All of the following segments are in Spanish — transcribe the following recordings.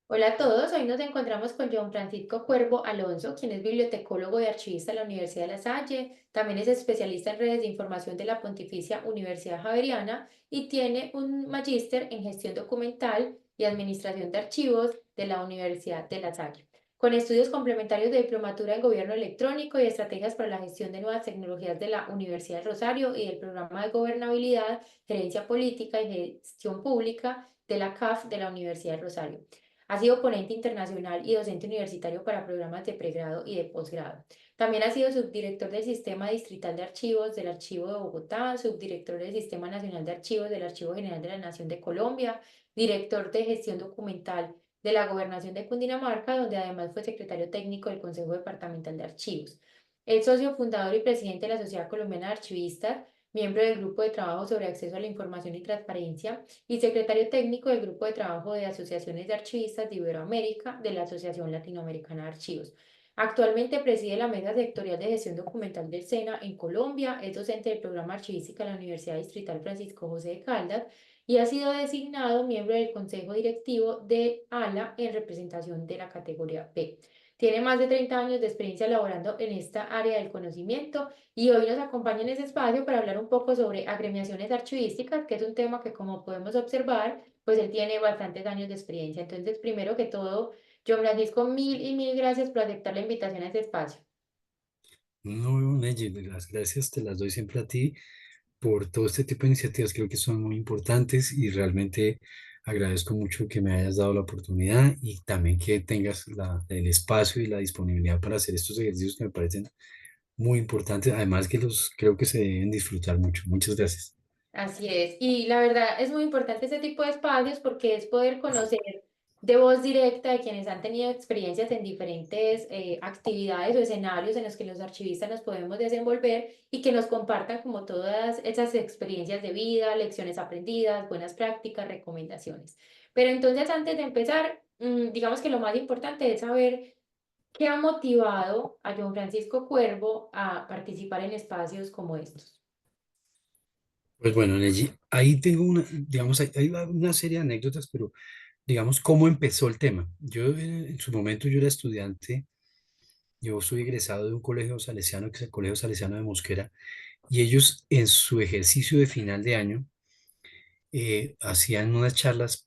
Hola a todos, hoy nos encontramos con John Francisco Cuervo Alonso, quien es bibliotecólogo y archivista de la Universidad de La Salle, también es especialista en redes de información de la Pontificia Universidad Javeriana y tiene un magíster en gestión documental y administración de archivos de la Universidad de La Salle, con estudios complementarios de diplomatura en gobierno electrónico y estrategias para la gestión de nuevas tecnologías de la Universidad de Rosario y del programa de gobernabilidad, gerencia política y gestión pública de la CAF de la Universidad de Rosario. Ha sido ponente internacional y docente universitario para programas de pregrado y de posgrado. También ha sido subdirector del Sistema Distrital de Archivos del Archivo de Bogotá, subdirector del Sistema Nacional de Archivos del Archivo General de la Nación de Colombia, director de gestión documental de la Gobernación de Cundinamarca, donde además fue secretario técnico del Consejo Departamental de Archivos. Es socio fundador y presidente de la Sociedad Colombiana de Archivistas, miembro del Grupo de Trabajo sobre Acceso a la Información y Transparencia y secretario técnico del Grupo de Trabajo de Asociaciones de Archivistas de Iberoamérica de la Asociación Latinoamericana de Archivos. Actualmente preside la Mesa Sectorial de Gestión Documental del SENA en Colombia, es docente del programa archivística de la Universidad Distrital Francisco José de Caldas y ha sido designado miembro del Consejo Directivo de ALA en representación de la categoría B. Tiene más de 30 años de experiencia laborando en esta área del conocimiento y hoy nos acompaña en ese espacio para hablar un poco sobre agremiaciones archivísticas, que es un tema que, como podemos observar, pues él tiene bastantes años de experiencia. Entonces, primero que todo, John Francisco, mil y mil gracias por aceptar la invitación a este espacio. No, Neji, las gracias te las doy siempre a ti por todo este tipo de iniciativas. Creo que son muy importantes y realmente agradezco mucho que me hayas dado la oportunidad y también que tengas el espacio y la disponibilidad para hacer estos ejercicios que me parecen muy importantes. Además que los creo que se deben disfrutar mucho. Muchas gracias. Así es. Y la verdad es muy importante este tipo de espacios porque es poder conocer de voz directa de quienes han tenido experiencias en diferentes actividades o escenarios en los que los archivistas nos podemos desenvolver y que nos compartan como todas esas experiencias de vida, lecciones aprendidas, buenas prácticas, recomendaciones. Pero entonces, antes de empezar, digamos que lo más importante es saber qué ha motivado a John Francisco Cuervo a participar en espacios como estos. Pues bueno, Neji, ahí tengo una, digamos, ahí va una serie de anécdotas, pero digamos, ¿cómo empezó el tema? Yo en su momento yo era estudiante. Yo soy egresado de un colegio salesiano, que es el Colegio Salesiano de Mosquera, y ellos en su ejercicio de final de año hacían unas charlas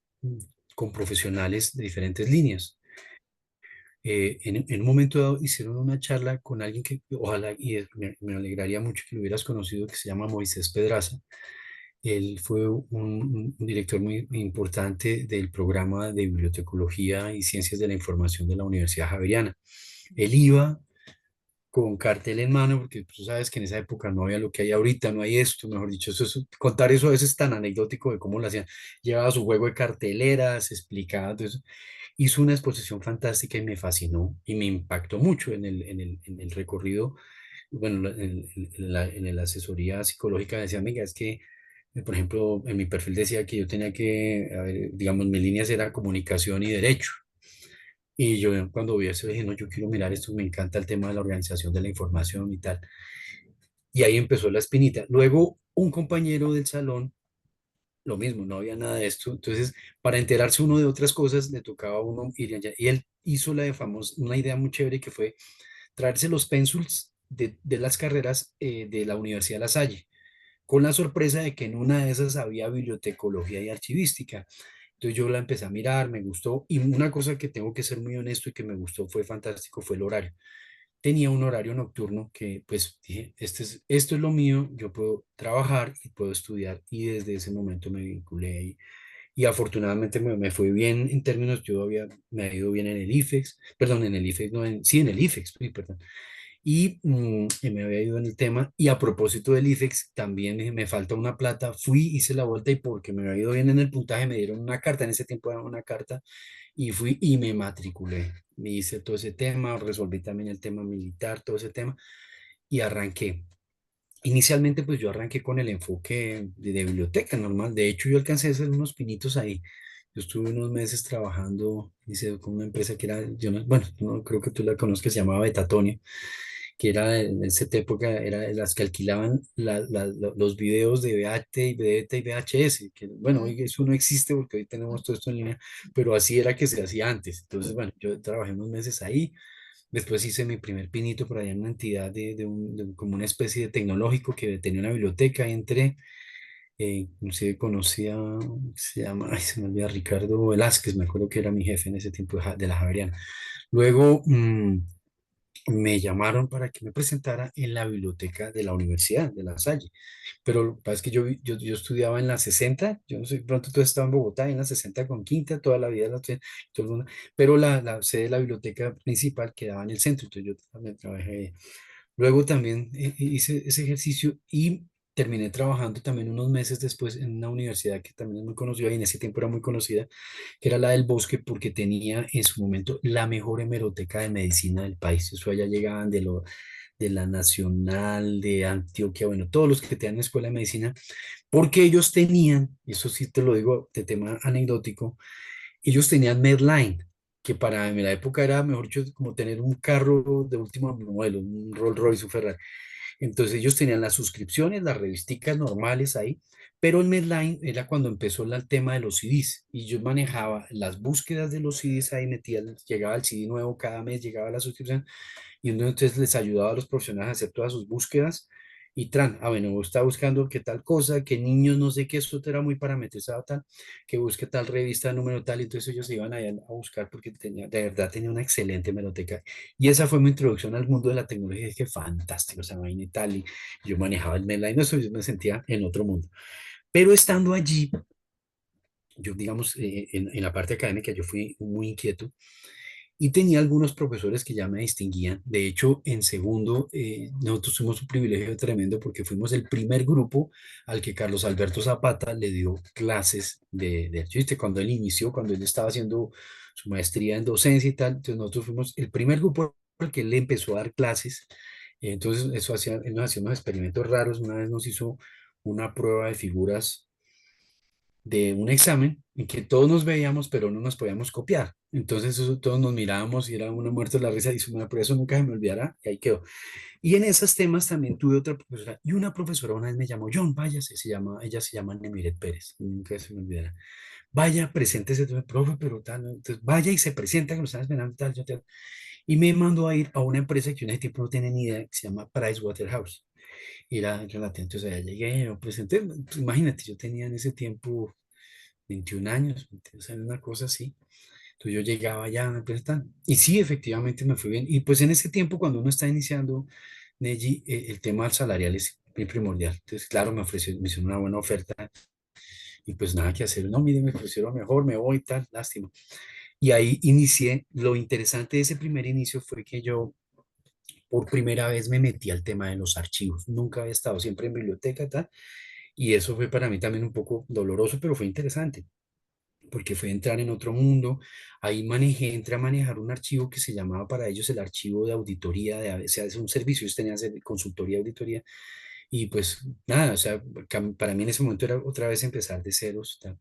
con profesionales de diferentes líneas. En un momento dado hicieron una charla con alguien que ojalá, y me alegraría mucho que lo hubieras conocido, que se llama Moisés Pedraza. Él fue un director muy importante del programa de bibliotecología y ciencias de la información de la Universidad Javeriana. Él iba con cartel en mano, porque tú sabes que en esa época no había lo que hay ahorita, no hay esto, mejor dicho, contar eso a veces es tan anecdótico de cómo lo hacían. Llevaba su juego de carteleras, explicaba todo eso. Hizo una exposición fantástica y me fascinó y me impactó mucho en el recorrido. Bueno, en la asesoría psicológica decía, amiga, es que, por ejemplo, en mi perfil decía que yo tenía que, a ver, digamos, mis líneas era comunicación y derecho. Y yo cuando vi eso dije, no, yo quiero mirar esto, me encanta el tema de la organización de la información y tal. Y ahí empezó la espinita. Luego, un compañero del salón, lo mismo, no había nada de esto. Entonces, para enterarse uno de otras cosas, le tocaba a uno ir allá. Y él hizo una idea muy chévere que fue traerse los pénsuls de las carreras de la Universidad de La Salle, con la sorpresa de que en una de esas había bibliotecología y archivística. Entonces yo la empecé a mirar, me gustó, y una cosa que tengo que ser muy honesto y que me gustó, fue fantástico, fue el horario. Tenía un horario nocturno que pues dije, esto es lo mío, yo puedo trabajar y puedo estudiar, y desde ese momento me vinculé ahí. Y afortunadamente me fue bien en términos, me ha ido bien en el IFEX, perdón, en el IFEX, no, sí, en el IFEX, sí, perdón, y me había ido en el tema. Y a propósito del IFEX, también dije, me falta una plata, fui, hice la vuelta y porque me había ido bien en el puntaje, me dieron una carta, en ese tiempo daban una carta, y fui y me matriculé. Me hice todo ese tema, resolví también el tema militar, todo ese tema, y arranqué. Inicialmente, pues yo arranqué con el enfoque de biblioteca normal. De hecho, yo alcancé a hacer unos pinitos ahí. Yo estuve unos meses trabajando, hice con una empresa que era, yo no, bueno, no creo que tú la conozcas, se llamaba Betatonia, que era en esa época, era de las que alquilaban los videos de VHT y Beta y VHS, que bueno, Mm. hoy eso no existe porque hoy tenemos todo esto en línea, pero así era que se hacía antes. Entonces, bueno, yo trabajé unos meses ahí, después hice mi primer pinito por allá en una entidad como una especie de tecnológico que tenía una biblioteca, y entré, inclusive conocía, se llama, ay, se me olvida, Ricardo Velázquez, me acuerdo que era mi jefe en ese tiempo de la Javeriana. Luego, me llamaron para que me presentara en la biblioteca de la Universidad de La Salle. Pero lo que pasa es que yo estudiaba en la 60, yo no sé, pronto tú estabas en Bogotá, en la 60 con Quinta, toda la vida, todo el mundo, pero la sede de la biblioteca principal quedaba en el centro, entonces yo también trabajé ahí. Luego también hice ese ejercicio y terminé trabajando también unos meses después en una universidad que también es muy conocida y en ese tiempo era muy conocida, que era la del Bosque, porque tenía en su momento la mejor hemeroteca de medicina del país. Eso allá llegaban de la Nacional, de Antioquia, bueno, todos los que tenían escuela de medicina, porque ellos tenían, eso sí te lo digo de tema anecdótico, ellos tenían Medline, que para en la época era, mejor dicho, como tener un carro de último modelo, un Rolls Royce, un Ferrari. Entonces ellos tenían las suscripciones, las revisticas normales ahí, pero el Medline era cuando empezó el tema de los CDs, y yo manejaba las búsquedas de los CDs ahí, metía, llegaba el CD nuevo cada mes, llegaba la suscripción, y uno entonces les ayudaba a los profesionales a hacer todas sus búsquedas. Y bueno, está buscando qué tal cosa, que niños no sé qué, eso era muy parametrizado tal, que busque tal revista, número tal, y entonces ellos se iban allá a buscar porque tenía, de verdad tenía una excelente biblioteca. Y esa fue mi introducción al mundo de la tecnología, es que fantástico, esa vaina y tal, y yo manejaba el Medline, no, eso yo me sentía en otro mundo. Pero estando allí, yo digamos, en la parte académica yo fui muy inquieto, y tenía algunos profesores que ya me distinguían. De hecho, en segundo, nosotros tuvimos un privilegio tremendo porque fuimos el primer grupo al que Carlos Alberto Zapata le dio clases de chiste. Cuando él inició, cuando él estaba haciendo su maestría en docencia y tal, entonces nosotros fuimos el primer grupo al que él le empezó a dar clases. Entonces, eso hacía, él nos hacía unos experimentos raros. Una vez nos hizo una prueba de figuras de un examen en que todos nos veíamos, pero no nos podíamos copiar. Entonces todos nos mirábamos y era uno muerto de la risa y hizo una prueba, eso nunca se me olvidará, y ahí quedó. Y en esos temas también tuve otra profesora, y una profesora una vez me llamó, John, váyase, ella se llama Nemiret Pérez, nunca se me olvidará. Vaya, preséntese, profe, pero tal, ¿no? Entonces vaya y se presenta, que lo están esperando, tal, y me mandó a ir a una empresa que yo en ese tiempo no tenía ni idea, que se llama Pricewaterhouse. Y era relativamente, entonces allá llegué, me presenté, pues, imagínate, yo tenía en ese tiempo 21 años, 22 años, una cosa así. Entonces yo llegaba allá, me presentaban, y sí, efectivamente me fue bien. Y pues en ese tiempo, cuando uno está iniciando, Neji, el tema salarial es muy primordial. Entonces, claro, me hicieron una buena oferta, y pues nada que hacer. No, mire, me ofrecieron mejor, me voy, tal, lástima. Y ahí inicié. Lo interesante de ese primer inicio fue que yo por primera vez me metí al tema de los archivos. Nunca había estado, siempre en biblioteca, tal. Y eso fue para mí también un poco doloroso, pero fue interesante, porque fue entrar en otro mundo. Ahí entré a manejar un archivo que se llamaba para ellos el archivo de auditoría, o sea, es un servicio, ellos tenían consultoría, auditoría, y pues nada, o sea, para mí en ese momento era otra vez empezar de ceros, tal.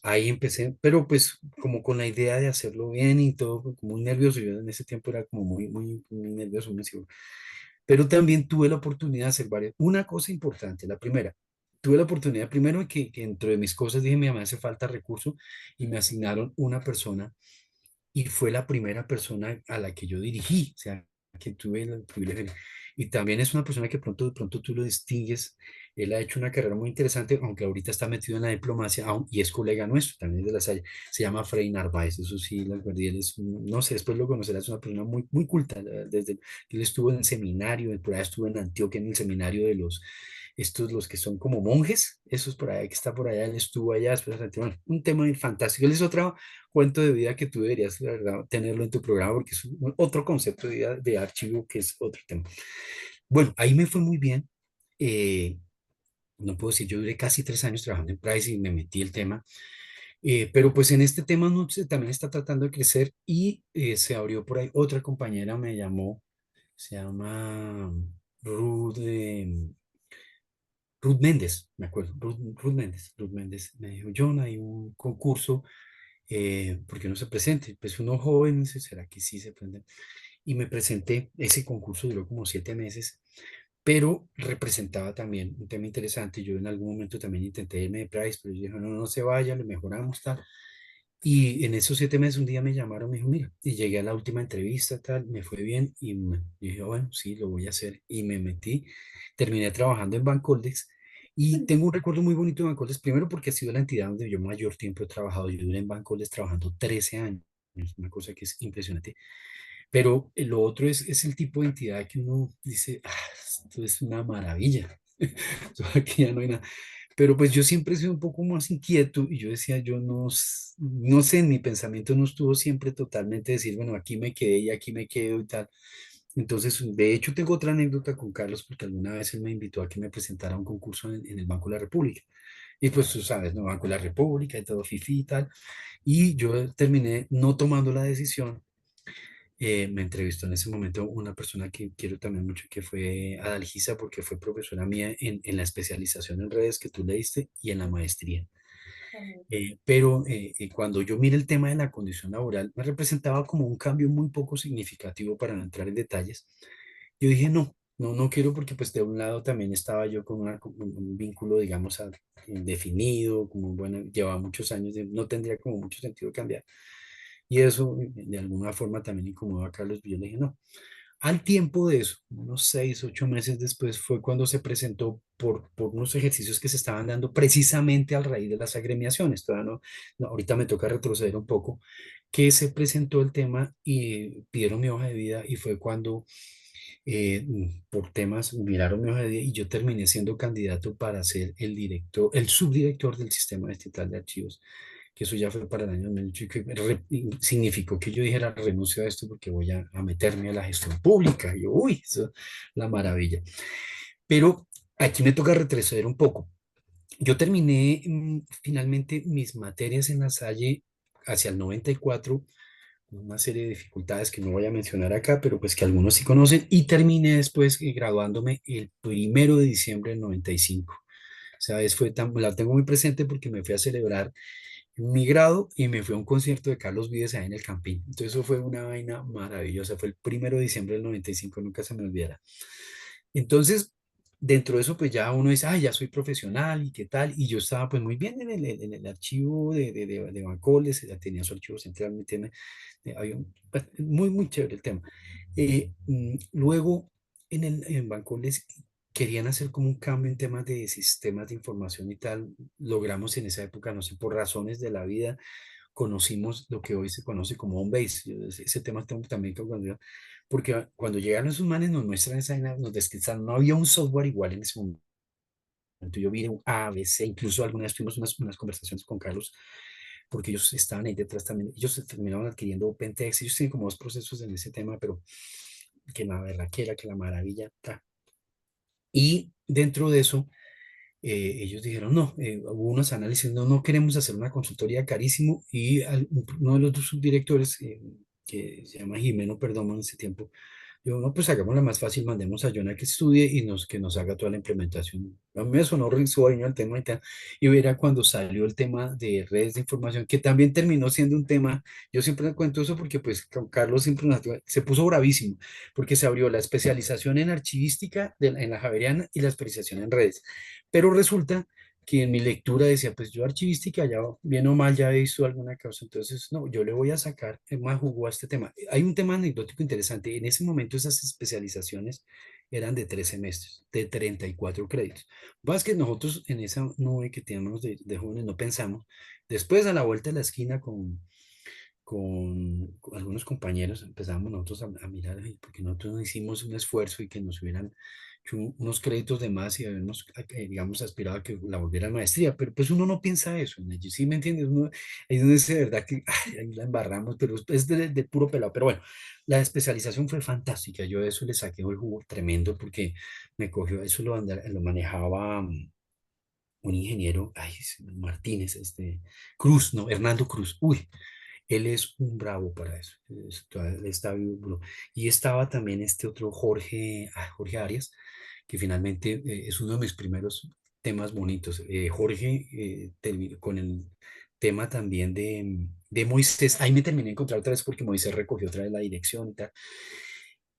Ahí empecé, pero pues como con la idea de hacerlo bien y todo, pues, como muy nervioso, yo en ese tiempo era como muy nervioso, muy inseguro. Pero también tuve la oportunidad de hacer varias. Una cosa importante, la primera, tuve la oportunidad primero de que dentro de mis cosas dije, me hace falta recurso, y me asignaron una persona, y fue la primera persona a la que yo dirigí, o sea, que tuve el privilegio. Y también es una persona que pronto, de pronto tú lo distingues. Él ha hecho una carrera muy interesante, aunque ahorita está metido en la diplomacia, y es colega nuestro, también es de la Salle. Se llama Frei Narváez, eso sí, la verdad, él es, no sé, después lo conocerás, es una persona muy culta. Desde, él estuvo en seminario, por ahí estuvo en Antioquia, en el seminario de estos, los que son como monjes, esos por allá, que está por allá, él estuvo allá, después, bueno, un tema fantástico. Él es otro cuento de vida que tú deberías, la verdad, tenerlo en tu programa, porque es otro concepto de archivo que es otro tema. Bueno, ahí me fue muy bien. eh, no puedo decir, yo duré casi 3 años trabajando en Price y me metí el tema, pero pues en este tema no, también está tratando de crecer, y se abrió por ahí otra compañera, me llamó, se llama Ruth, Ruth Méndez, me acuerdo, Ruth Méndez me dijo, John, hay un concurso, ¿por qué no se presente? Pues uno joven, dice, ¿será que sí se presenta? y me presenté. Ese concurso duró como 7 meses, pero representaba también un tema interesante. Yo en algún momento también intenté irme de Price, pero yo dije, no, no se vaya, le mejoramos tal. Y en esos 7 meses un día me llamaron, me dijo, mira, y llegué a la última entrevista, tal, me fue bien y dije, bueno, sí, lo voy a hacer. Y me metí, terminé trabajando en Bancoldex y tengo un recuerdo muy bonito de Bancoldex, primero porque ha sido la entidad donde yo mayor tiempo he trabajado. Yo duré en Bancoldex trabajando 13 años, una cosa que es impresionante. Pero lo otro es el tipo de entidad que uno dice, ah, esto es una maravilla. Esto aquí ya no hay nada. Pero pues yo siempre he sido un poco más inquieto y yo decía, yo no, no sé, en mi pensamiento no estuvo siempre totalmente decir, bueno, aquí me quedé y aquí me quedo y tal. Entonces, de hecho, tengo otra anécdota con Carlos porque alguna vez él me invitó a que me presentara a un concurso en el Banco de la República. Y pues tú sabes, ¿no? Banco de la República y todo, FIFI y tal. Y yo terminé no tomando la decisión. Me entrevistó en ese momento una persona que quiero también mucho, que fue Adalgisa, porque fue profesora mía en la especialización en redes que tú leíste y en la maestría. Pero cuando yo miré el tema de la condición laboral, me representaba como un cambio muy poco significativo para no entrar en detalles. Yo dije, no, no, no quiero porque pues de un lado también estaba yo con, con un vínculo, digamos, definido, como bueno, llevaba muchos años, no tendría como mucho sentido cambiar. Y eso de alguna forma también incomodó a Carlos. Y yo le dije, no. Al tiempo de eso, unos 6, 8 meses después, fue cuando se presentó por unos ejercicios que se estaban dando precisamente al raíz de las agremiaciones. Todavía ahorita me toca retroceder un poco, que se presentó el tema y pidieron mi hoja de vida y fue cuando por temas miraron mi hoja de vida y yo terminé siendo candidato para ser el director, el subdirector del sistema distrital de archivos, que eso ya fue para el año 2008 y que significó que yo dijera renuncio a esto porque voy a meterme a la gestión pública. Y yo, uy, eso es la maravilla. Pero aquí me toca retroceder un poco. Yo terminé finalmente mis materias en la Salle hacia el 94, una serie de dificultades que no voy a mencionar acá, pero pues que algunos sí conocen, y terminé después graduándome el 1 de diciembre del 95. O sea, la tengo muy presente porque me fui a celebrar mi grado y me fui a un concierto de Carlos Vives ahí en el Campín. Entonces eso fue una vaina maravillosa. Fue el 1 de diciembre del 95, nunca se me olvidará. Entonces, dentro de eso, pues ya uno dice, ah, ya soy profesional y qué tal. Y yo estaba pues muy bien en el archivo de Bancoles, ya tenía su archivo central, pues, muy, muy chévere el tema. Luego, en Bancoles querían hacer como un cambio en temas de sistemas de información y tal. Logramos en esa época, no sé, por razones de la vida, conocimos lo que hoy se conoce como home base. Ese tema tengo también que cuando, porque cuando llegaron esos manes nos muestran esa, nos describan, no había un software igual en ese momento. Yo vi un A, B, C, incluso alguna vez tuvimos unas conversaciones con Carlos, porque ellos estaban ahí detrás también, ellos se terminaron adquiriendo OpenText, ellos tienen como dos procesos en ese tema, pero que la verdad que era que la maravilla. Ta. Y dentro de eso, ellos dijeron, no, hubo unos análisis, no, no queremos hacer una consultoría carísimo y uno de los dos subdirectores, que se llama Jimeno Perdomo en ese tiempo, dijo, no, pues hagámosla más fácil, mandemos a Jonah que estudie y que nos haga toda la implementación. A mí me sonó risueño el tema y tal, y verá cuando salió el tema de redes de información, que también terminó siendo un tema, yo siempre cuento eso porque pues con Carlos siempre se puso bravísimo, porque se abrió la especialización en archivística en la Javeriana y la especialización en redes. Pero resulta que en mi lectura decía, pues yo archivística ya bien o mal ya he visto alguna causa, entonces no, yo le voy a sacar más jugo a este tema. Hay un tema anecdótico interesante, en ese momento esas especializaciones eran de 3 semestres, de 34 créditos. Vas que nosotros en esa nube que tenemos de jóvenes no pensamos, después a la vuelta de la esquina con algunos compañeros empezamos nosotros a mirar, "Ay, porque nosotros no hicimos un esfuerzo y que nos hubieran hecho unos créditos de más y habíamos, digamos, aspirado a que la volvieran maestría, pero pues uno no piensa eso, ¿no? ¿Sí me entiendes? Uno, ahí uno dice de verdad que ay, ahí la embarramos, pero es de puro pelado. Pero bueno, la especialización fue fantástica, yo de eso le saqué el jugo tremendo porque me cogió, eso lo manejaba un ingeniero, ay, Martínez, Cruz, no, Hernando Cruz, uy, él es un bravo para eso. Él está vivo, bro. Y estaba también este otro Jorge, Jorge Arias, que finalmente es uno de mis primeros temas bonitos. Jorge terminó con el tema también de Moisés. Ahí me terminé de encontrar otra vez porque Moisés recogió otra vez la dirección y tal.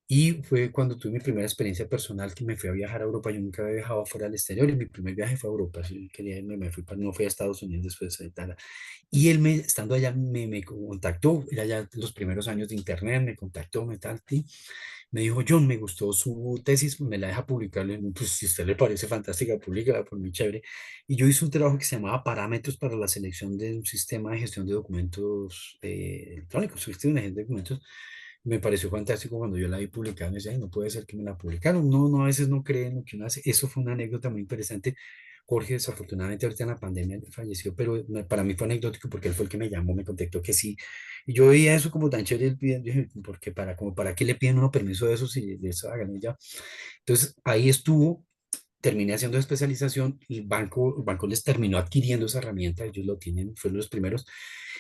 Y fue cuando tuve mi primera experiencia personal que me fui a viajar a Europa. Yo nunca había viajado fuera del exterior y mi primer viaje fue a Europa. Sí, quería irme, no fui a Estados Unidos después de tal. Y él, estando allá, me contactó. Era ya los primeros años de internet, me contactó, me tal. Me dijo, John, me gustó su tesis, me la deja publicar. Le digo, pues si a usted le parece fantástica, públicala, por muy chévere. Y yo hice un trabajo que se llamaba Parámetros para la selección de un sistema de gestión de documentos electrónicos, gestión de documentos. Me pareció fantástico cuando yo la vi publicada. Me decía, "Ay, no puede ser que me la publicaron". No, no, a veces no creen lo que uno hace. Eso fue una anécdota muy interesante. Jorge, desafortunadamente, ahorita en la pandemia falleció, pero para mí fue anecdótico porque él fue el que me llamó, me contactó que sí. Y yo veía eso como tan chévere, yo dije, porque como para qué le piden uno permiso de eso si de eso hagan y ya. Entonces ahí estuvo, terminé haciendo especialización y el banco les terminó adquiriendo esa herramienta, ellos lo tienen, fueron los primeros.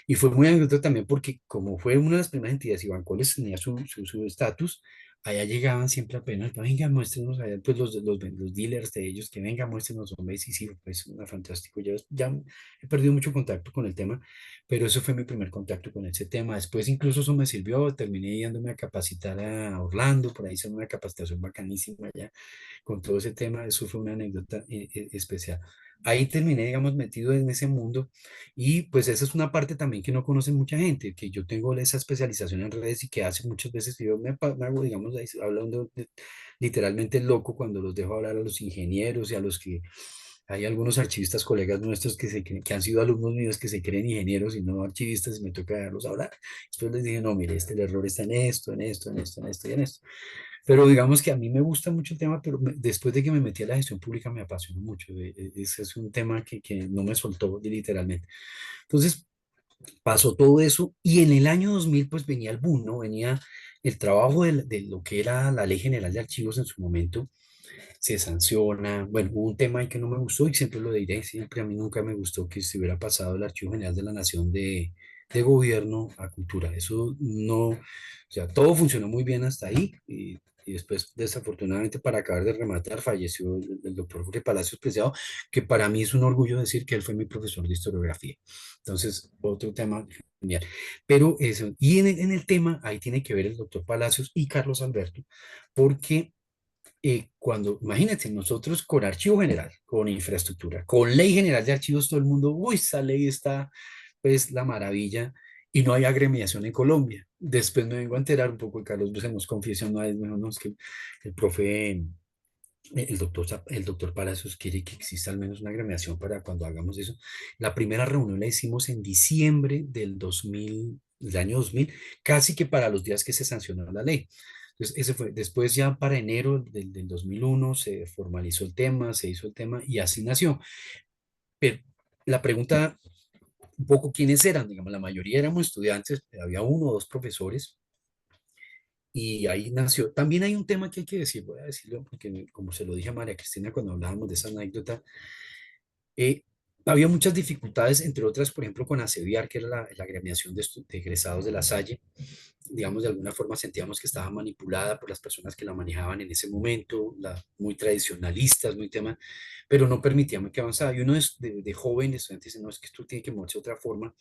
Y fue muy anecdótico también porque como fue una de las primeras entidades y Bancoles tenía su estatus, allá llegaban siempre apenas, venga, muéstrenos allá, pues los dealers de ellos, que venga, muéstrenos, hombre, y sí, pues una fantástico. Yo ya he perdido mucho contacto con el tema, pero eso fue mi primer contacto con ese tema. Después incluso eso me sirvió, terminé yéndome a capacitar a Orlando, por ahí hice una capacitación bacanísima allá con todo ese tema. Eso fue una anécdota especial. Ahí terminé, digamos, metido en ese mundo y pues esa es una parte también que no conoce mucha gente, que yo tengo esa especialización en redes y que hace muchas veces que yo me hago, digamos, ahí hablando literalmente loco cuando los dejo hablar a los ingenieros y a los que hay algunos archivistas, colegas nuestros que han sido alumnos míos que se creen ingenieros y no archivistas y me toca dejarlos hablar. Después les dije, no, mire, el error está en esto, en esto, en esto, en esto y en esto. Pero digamos que a mí me gusta mucho el tema, pero después de que me metí a la gestión pública me apasionó mucho. Ese es un tema que no me soltó literalmente. Entonces pasó todo eso y en el año 2000 pues venía el boom, ¿no? Venía el trabajo de lo que era la Ley General de Archivos en su momento, se sanciona. Bueno, hubo un tema ahí que no me gustó y siempre lo diré, siempre a mí nunca me gustó que se hubiera pasado el Archivo General de la Nación de Gobierno a Cultura. Eso no, o sea, todo funcionó muy bien hasta ahí y después, desafortunadamente, para acabar de rematar, falleció el doctor Jorge Palacios Preciado, que para mí es un orgullo decir que él fue mi profesor de historiografía. Entonces, otro tema genial. Pero eso, y en el tema, ahí tiene que ver el doctor Palacios y Carlos Alberto, porque cuando, imagínate, nosotros con Archivo General, con infraestructura, con Ley General de Archivos, todo el mundo, uy, esa ley está, pues, la maravilla, y no hay agremiación en Colombia. Después me vengo a enterar un poco, y Carlos se nos confiesa una vez, mejor no, es que el profe, el doctor Palacios quiere que exista al menos una agremiación para cuando hagamos eso. La primera reunión la hicimos en diciembre del 2000, del año 2000, casi que para los días que se sancionó la ley. Entonces, ese fue. Después ya para enero del 2001 se formalizó el tema, se hizo el tema y así nació. Pero la pregunta, un poco, ¿quiénes eran? Digamos, la mayoría éramos estudiantes, había uno o dos profesores y ahí nació. También hay un tema que hay que decir, voy a decirlo porque como se lo dije a María Cristina cuando hablábamos de esa anécdota, eh, había muchas dificultades, entre otras, por ejemplo, con ASEVIAR, que era la agremiación de egresados de la Salle. Digamos, de alguna forma sentíamos que estaba manipulada por las personas que la manejaban en ese momento, muy tradicionalistas, muy tema, pero no permitían que avanzara. Y uno de joven, de estudiante, dice, no, es que esto tiene que moverse de otra forma.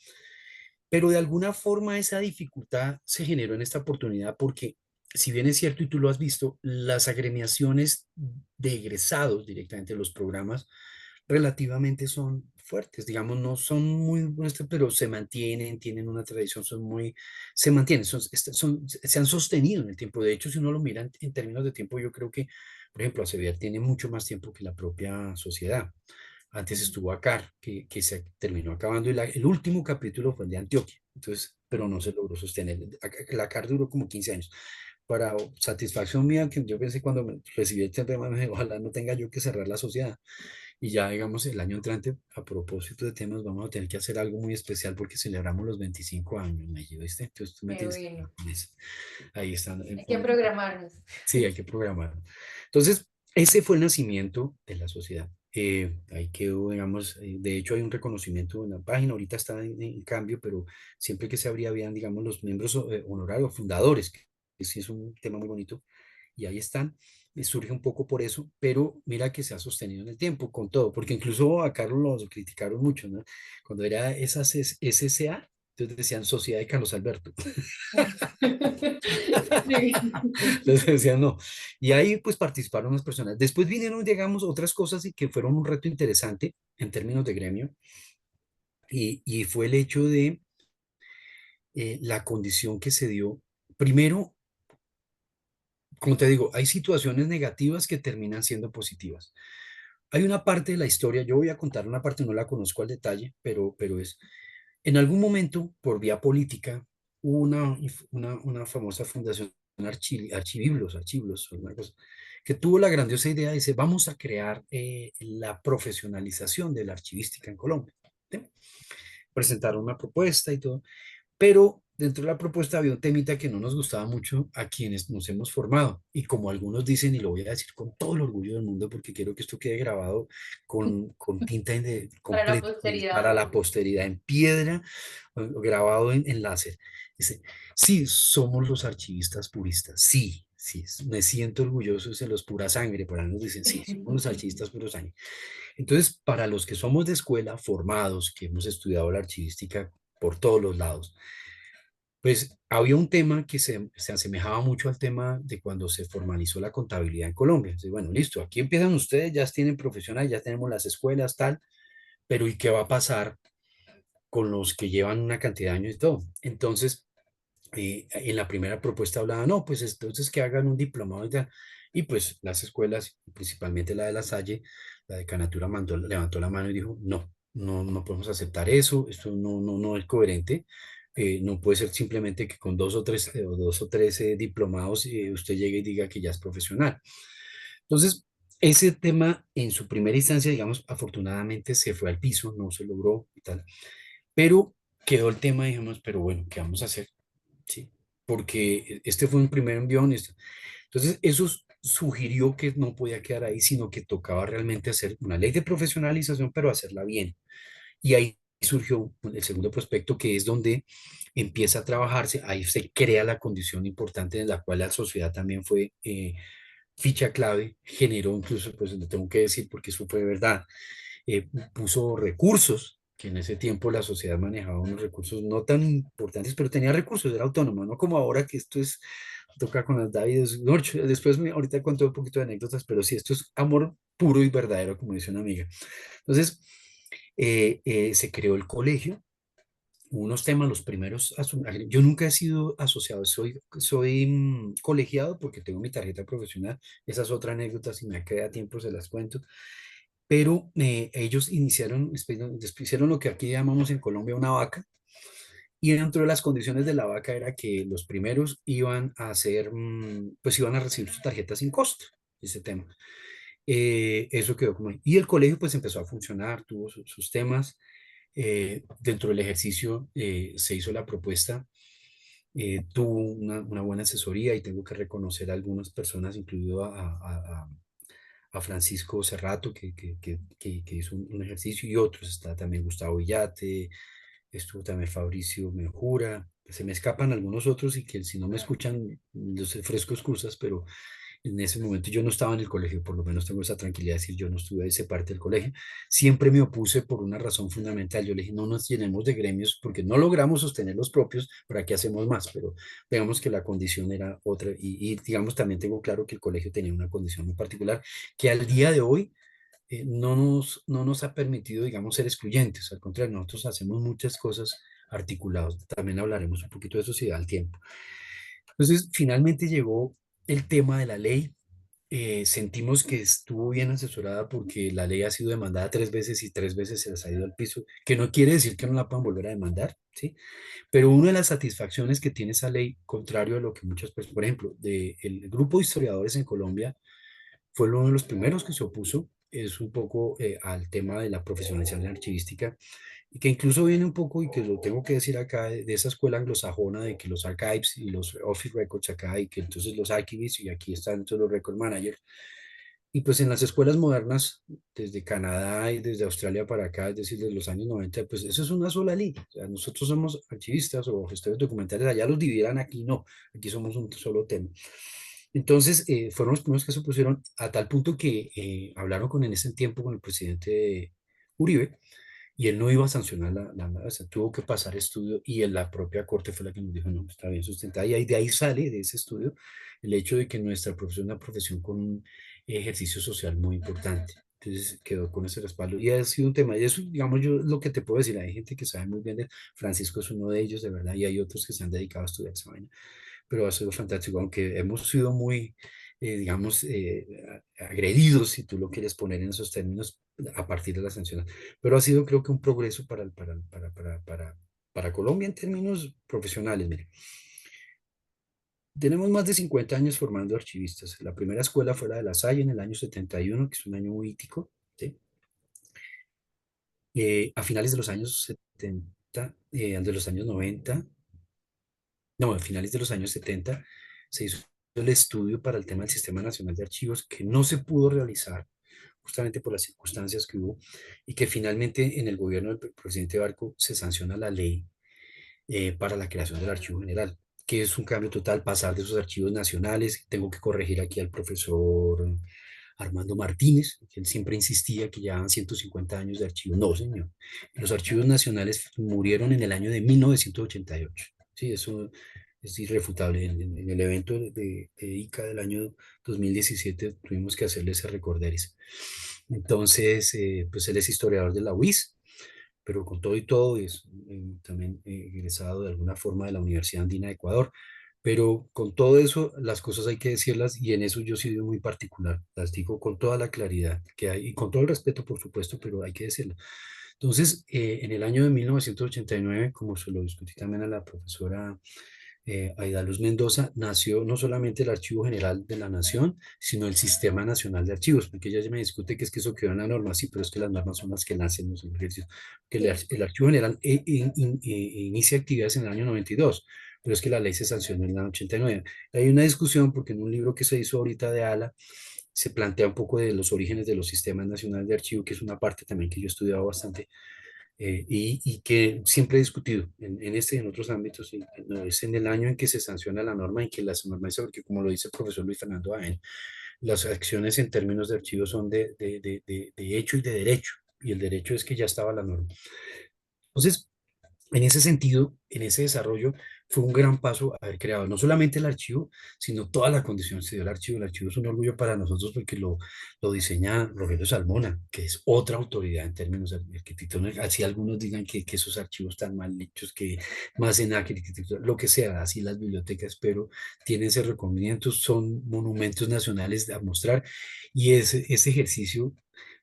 Pero de alguna forma esa dificultad se generó en esta oportunidad porque, si bien es cierto y tú lo has visto, las agremiaciones de egresados directamente de los programas relativamente son fuertes, digamos, no son muy buenas, pero se mantienen, tienen una tradición, se mantienen, se han sostenido en el tiempo. De hecho, si uno lo mira en términos de tiempo, yo creo que, por ejemplo, Acevedo tiene mucho más tiempo que la propia sociedad. Antes estuvo ACAR, que se terminó acabando, y el último capítulo fue el de Antioquia, entonces, pero no se logró sostener. La ACAR duró como 15 años. Para satisfacción mía, que yo pensé cuando recibí el tema, me dije, ojalá no tenga yo que cerrar la sociedad. Y ya, digamos, el año entrante, a propósito de temas, vamos a tener que hacer algo muy especial porque celebramos los 25 años, ¿me ¿viste? Entonces tú me Qué tienes que bueno. ayudar con eso. Ahí están. Hay que programarnos. Sí, hay que programar. Entonces, ese fue el nacimiento de la sociedad. Ahí quedó, digamos, de hecho hay un reconocimiento en la página, ahorita está en cambio, pero siempre que se abría, habían, digamos, los miembros honorarios, fundadores, que sí es un tema muy bonito, y ahí están. Surge un poco por eso, pero mira que se ha sostenido en el tiempo con todo, porque incluso a Carlos lo criticaron mucho, ¿no? Cuando era esas SCA, Entonces decían Sociedad de Carlos Alberto. Sí. Entonces decían no. Y ahí pues participaron unas personas. Después vinieron, digamos, otras cosas y que fueron un reto interesante en términos de gremio y fue el hecho de la condición que se dio. Primero, como te digo, hay situaciones negativas que terminan siendo positivas. Hay una parte de la historia, yo voy a contar una parte, no la conozco al detalle, pero es, en algún momento, por vía política, hubo una famosa fundación, Archiviblos, una cosa, que tuvo la grandiosa idea de decir, vamos a crear la profesionalización de la archivística en Colombia. ¿Sí? Presentaron una propuesta y todo. Pero dentro de la propuesta había un temita que no nos gustaba mucho a quienes nos hemos formado. Y como algunos dicen, y lo voy a decir con todo el orgullo del mundo, porque quiero que esto quede grabado con tinta Para la completa para posteridad. la posteridad, en piedra, grabado en láser. Dice, sí, somos los archivistas puristas. Sí, sí, me siento orgulloso de los pura sangre. Para nos dicen, sí, somos los archivistas pura sangre. Entonces, para los que somos de escuela, formados, que hemos estudiado la archivística por todos los lados, pues había un tema que se asemejaba mucho al tema de cuando se formalizó la contabilidad en Colombia. Entonces, bueno, listo, aquí empiezan ustedes, ya tienen profesionales, ya tenemos las escuelas, tal, pero ¿y qué va a pasar con los que llevan una cantidad de años y todo? Entonces, en la primera propuesta hablaba, no, pues entonces que hagan un diplomado y tal. Y pues las escuelas, principalmente la de La Salle, la decanatura levantó la mano y dijo, no, no podemos aceptar eso, esto no es coherente. No puede ser simplemente que con dos o tres diplomados usted llegue y diga que ya es profesional. Entonces, ese tema en su primera instancia, digamos, afortunadamente se fue al piso, no se logró y tal, pero quedó el tema, dijimos, pero bueno, ¿qué vamos a hacer? ¿Sí? Porque este fue un primer envión. Entonces, eso sugirió que no podía quedar ahí, sino que tocaba realmente hacer una ley de profesionalización, pero hacerla bien. Y ahí surgió el segundo prospecto, que es donde empieza a trabajarse, ahí se crea la condición importante en la cual la sociedad también fue ficha clave, generó incluso, pues lo tengo que decir porque eso fue verdad, puso recursos, que en ese tiempo la sociedad manejaba unos recursos no tan importantes, pero tenía recursos, era autónoma, no como ahora que esto es, toca con las Davides, no, después ahorita cuento un poquito de anécdotas, pero sí, esto es amor puro y verdadero, como dice una amiga. Entonces, se creó el colegio, unos temas, los primeros, yo nunca he sido asociado, soy colegiado porque tengo mi tarjeta profesional, esa es otra anécdota, si me queda tiempo se las cuento, pero ellos iniciaron, después hicieron lo que aquí llamamos en Colombia una vaca, y dentro de las condiciones de la vaca era que los primeros iban a hacer, pues iban a recibir su tarjeta sin costo, ese tema. Eso quedó como ahí. Y el colegio pues empezó a funcionar, tuvo sus temas. Dentro del ejercicio se hizo la propuesta, tuvo una buena asesoría y tengo que reconocer a algunas personas, incluido a Francisco Cerrato, que hizo un ejercicio, y otros. Está también Gustavo Villate, estuvo también Fabricio Mejura. Se me escapan algunos otros y que si no me escuchan, les ofrezco excusas, pero en ese momento yo no estaba en el colegio, por lo menos tengo esa tranquilidad de decir, yo no estuve esa parte del colegio. Siempre me opuse por una razón fundamental. Yo le dije, no nos llenemos de gremios porque no logramos sostener los propios, ¿para qué hacemos más? Pero digamos que la condición era otra y digamos también tengo claro que el colegio tenía una condición muy particular que al día de hoy no nos ha permitido, digamos, ser excluyentes. Al contrario, nosotros hacemos muchas cosas articuladas. También hablaremos un poquito de eso si da el tiempo. Entonces, finalmente llegó el tema de la ley. Sentimos que estuvo bien asesorada porque la ley ha sido demandada 3 veces y 3 veces se les ha ido al piso, que no quiere decir que no la puedan volver a demandar, ¿sí? Pero una de las satisfacciones que tiene esa ley, contrario a lo que muchas personas, por ejemplo, el grupo de historiadores en Colombia, fue uno de los primeros que se opuso, es un poco al tema de la profesionalización archivística, y que incluso viene un poco, y que lo tengo que decir acá, de esa escuela anglosajona de que los archives y los office records acá, y que entonces los archivists, y aquí están todos los record managers, y pues en las escuelas modernas, desde Canadá y desde Australia para acá, es decir, desde los años 90 pues eso es una sola línea. O sea, nosotros somos archivistas o gestores documentales, allá los dividieran, aquí no, aquí somos un solo tema. Entonces, fueron los primeros que se pusieron a tal punto que hablaron en ese tiempo con el presidente Uribe y él no iba a sancionar o sea, tuvo que pasar estudio y la propia corte fue la que nos dijo, no, está bien sustentada. Y ahí, de ahí sale, de ese estudio, el hecho de que nuestra profesión es una profesión con un ejercicio social muy importante. Entonces quedó con ese respaldo y ha sido un tema. Y eso, digamos, yo lo que te puedo decir, hay gente que sabe muy bien de Francisco, es uno de ellos, de verdad, y hay otros que se han dedicado a estudiar esa vaina, pero ha sido fantástico, aunque hemos sido muy, digamos, agredidos, si tú lo quieres poner en esos términos, a partir de las sanciones. Pero ha sido, creo que, un progreso para Colombia en términos profesionales. Mire, tenemos más de 50 años formando archivistas. La primera escuela fue la de La Salle en el año 71, que es un año muy ítico, ¿sí? A finales de los años 70, de los años 90, no, a finales de los años 70 se hizo el estudio para el tema del Sistema Nacional de Archivos que no se pudo realizar justamente por las circunstancias que hubo y que finalmente en el gobierno del presidente Barco se sanciona la ley para la creación del Archivo General, que es un cambio total, pasar de esos archivos nacionales. Tengo que corregir aquí al profesor Armando Martínez, que él siempre insistía que llevaban 150 años de archivos. No, señor. Los archivos nacionales murieron en el año de 1988. Sí, eso es irrefutable. En el evento de ICA del año 2017 tuvimos que hacerle ese recorderis. Entonces, pues él es historiador de la UIS, pero con todo y todo es también egresado de alguna forma de la Universidad Andina de Ecuador. Pero con todo eso, las cosas hay que decirlas y en eso yo sí soy muy particular. Las digo con toda la claridad que hay y con todo el respeto, por supuesto, pero hay que decirlas. Entonces, en el año de 1989, como se lo discutí también a la profesora Aida Luz Mendoza, nació no solamente el Archivo General de la Nación, sino el Sistema Nacional de Archivos, porque ella ya me discute que es que eso quedó en la norma, sí, pero es que las normas son las que nacen, no son ejercicios. Que Sí. el Archivo General inicia actividades en el año 92, pero es que la ley se sancionó en el año 89. Hay una discusión porque en un libro que se hizo ahorita de ALA, se plantea un poco de los orígenes de los sistemas nacionales de archivo, que es una parte también que yo he estudiado bastante, y que siempre he discutido en este y en otros ámbitos, y no es en el año en que se sanciona la norma, en que la norma dice, porque como lo dice el profesor Luis Fernando Aen, las acciones en términos de archivo son de hecho y de derecho, y el derecho es que ya estaba la norma. Entonces, en ese sentido, en ese desarrollo, fue un gran paso haber creado no solamente el archivo, sino toda la condición que se dio el archivo. El archivo es un orgullo para nosotros porque lo diseña Rogelio Salmona, que es otra autoridad en términos de arquitectura. Así algunos digan que esos archivos están mal hechos, que más en arquitectura, lo que sea, así las bibliotecas, pero tienen ese reconocimiento, son monumentos nacionales a mostrar y ese ejercicio.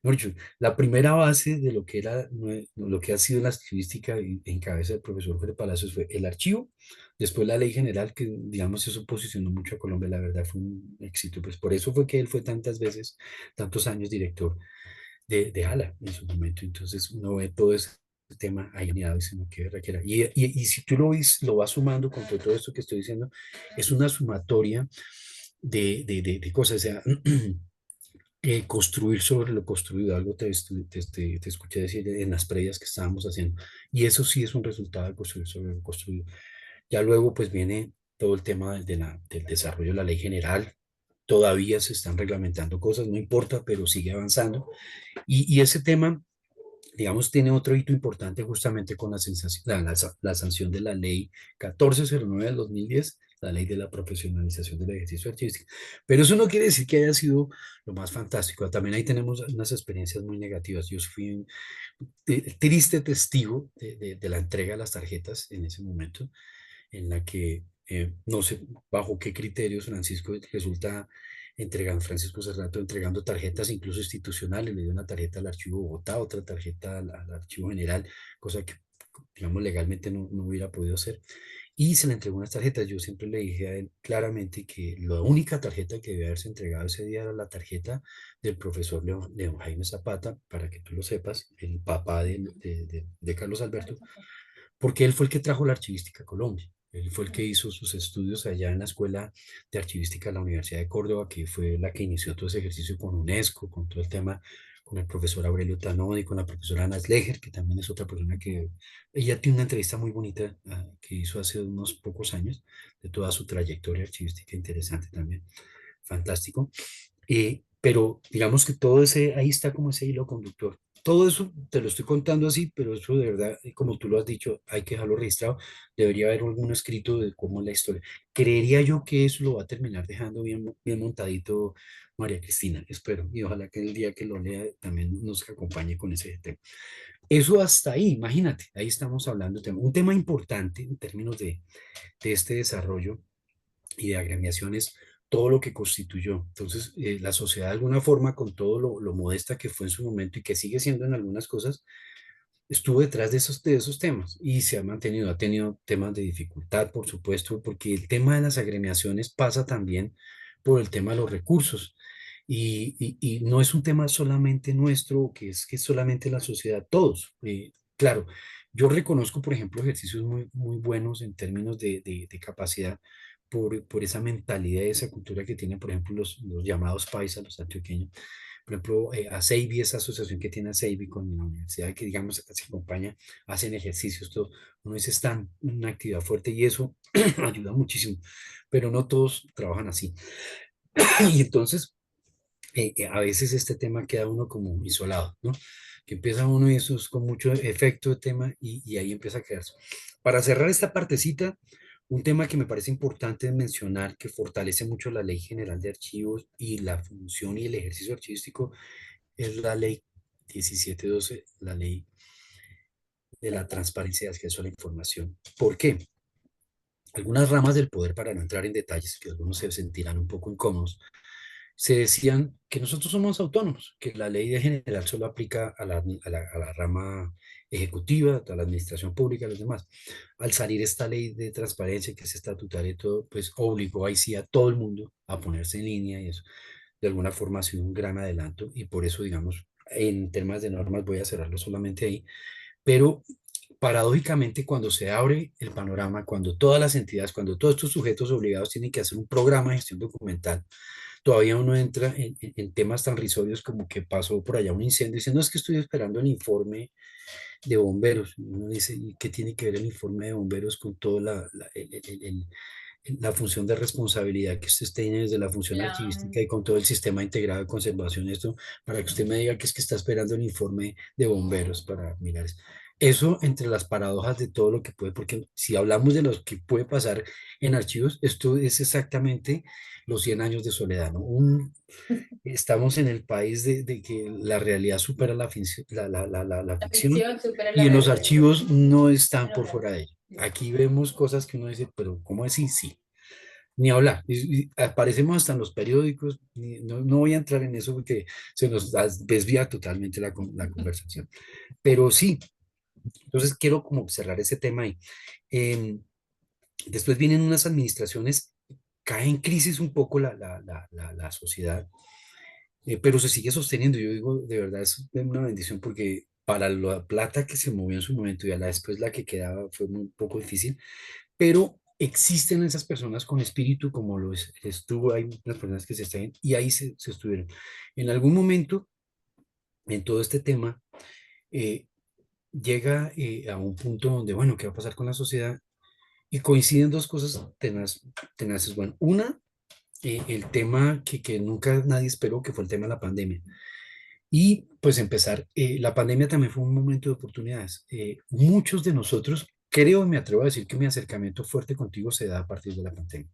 Mejor dicho, la primera base de lo que era, lo que ha sido la estilística en cabeza del profesor Jorge Palacios fue el archivo, después la ley general, que digamos eso posicionó mucho a Colombia, la verdad fue un éxito, pues por eso fue que él fue tantas veces, tantos años director de ALA en su momento, entonces uno ve todo ese tema ahí alineado y se no quiere requiera. Y si tú lo vas sumando con todo esto que estoy diciendo, es una sumatoria de cosas, o sea, construir sobre lo construido, algo te escuché decir en las previas que estábamos haciendo, y eso sí es un resultado de construir sobre lo construido. Ya luego pues viene todo el tema del desarrollo de la ley general, todavía se están reglamentando cosas, no importa, pero sigue avanzando, y ese tema, digamos, tiene otro hito importante justamente con la sanción de la ley 1409 del 2010, la ley de la profesionalización del ejercicio artístico. Pero eso no quiere decir que haya sido lo más fantástico. También ahí tenemos unas experiencias muy negativas. Yo fui un triste testigo de la entrega de las tarjetas en ese momento, en la que no sé bajo qué criterios Francisco Serrato entregando tarjetas incluso institucionales, le dio una tarjeta al Archivo Bogotá, otra tarjeta al Archivo General, cosa que, digamos, legalmente no hubiera podido hacer. Y se le entregó unas tarjetas. Yo siempre le dije a él claramente que la única tarjeta que debía haberse entregado ese día era la tarjeta del profesor León Jaime Zapata, para que tú lo sepas, el papá de Carlos Alberto, porque él fue el que trajo la archivística a Colombia. Él fue el que hizo sus estudios allá en la Escuela de Archivística de la Universidad de Córdoba, que fue la que inició todo ese ejercicio con UNESCO, con todo el tema, con el profesor Aurelio Tanodi, con la profesora Ana Sleger, que también es otra persona que, ella tiene una entrevista muy bonita que hizo hace unos pocos años, de toda su trayectoria archivística, interesante también, fantástico. Pero digamos que todo ese, ahí está como ese hilo conductor. todo eso te lo estoy contando así, pero eso de verdad, como tú lo has dicho, hay que dejarlo registrado. Debería haber algún escrito de cómo es la historia. Creería yo que eso lo va a terminar dejando bien, bien montadito María Cristina, espero. Y ojalá que el día que lo lea también nos acompañe con ese tema. Eso hasta ahí, imagínate, ahí estamos hablando de un tema importante en términos de este desarrollo y de agremiaciones, todo lo que constituyó. Entonces, la sociedad de alguna forma, con todo lo modesta que fue en su momento y que sigue siendo en algunas cosas, estuvo detrás de esos temas y se ha mantenido, ha tenido temas de dificultad, por supuesto, porque el tema de las agremiaciones pasa también por el tema de los recursos. Y no es un tema solamente nuestro, que es solamente la sociedad, todos. Claro, yo reconozco, por ejemplo, ejercicios muy, muy buenos en términos de capacidad por esa mentalidad, esa cultura que tienen, por ejemplo, los llamados paisas, los antioqueños. Por ejemplo, ASEIBI, esa asociación que tiene ASEIBI con la universidad que, digamos, se acompaña, hacen ejercicios, todo. Uno dice, están en una actividad fuerte y eso ayuda muchísimo, pero no todos trabajan así. Y entonces, a veces este tema queda uno como isolado, ¿no? Que empieza uno y eso es con mucho efecto de tema y ahí empieza a quedarse. Para cerrar esta partecita, un tema que me parece importante mencionar, que fortalece mucho la Ley General de Archivos y la función y el ejercicio archivístico, es la Ley 1712, la Ley de la Transparencia y Acceso a la Información. ¿Por qué? Algunas ramas del poder, para no entrar en detalles, que algunos se sentirán un poco incómodos, se decían que nosotros somos autónomos, que la ley de general solo aplica a la rama ejecutiva, a la administración pública, a los demás. Al salir esta ley de transparencia, que es estatutaria y todo, pues obligó ahí sí a todo el mundo a ponerse en línea y eso de alguna forma ha sido un gran adelanto y por eso, digamos, en temas de normas voy a cerrarlo solamente ahí, pero paradójicamente cuando se abre el panorama, cuando todas las entidades, cuando todos estos sujetos obligados tienen que hacer un programa de gestión documental, todavía uno entra en temas tan risorios como que pasó por allá un incendio y dice, no, es que estoy esperando el informe de bomberos. Y uno dice, ¿y qué tiene que ver el informe de bomberos con toda la función de responsabilidad que usted tiene desde la función Claro. archivística y con todo el sistema integrado de conservación? Esto, para que usted me diga que es que está esperando el informe de bomberos para mirar eso. Eso entre las paradojas de todo lo que puede, porque si hablamos de lo que puede pasar en archivos, esto es exactamente los 100 años de soledad, ¿no? Estamos en el país de que la realidad supera la La ficción ficción supera la y en los realidad. archivos no están por fuera de ella. Aquí vemos cosas que uno dice, pero ¿cómo así? Sí, ni hablar. Y aparecemos hasta en los periódicos. No voy a entrar en eso porque se nos desvía totalmente la conversación. Pero sí, entonces quiero como cerrar ese tema ahí. Em, Después vienen unas administraciones, cae en crisis un poco la sociedad, pero se sigue sosteniendo. Yo digo, de verdad, es una bendición porque para la plata que se movió en su momento y a la después la que quedaba fue un poco difícil, pero existen esas personas con espíritu como estuvo, hay unas personas que se están y ahí se estuvieron. En algún momento, en todo este tema, eh, llega a un punto donde, bueno, ¿qué va a pasar con la sociedad? Y coinciden dos cosas tenaces. Bueno, una, el tema que nunca nadie esperó, que fue el tema de la pandemia. Y pues empezar, la pandemia también fue un momento de oportunidades. Muchos de nosotros, creo, me atrevo a decir que mi acercamiento fuerte contigo se da a partir de la pandemia.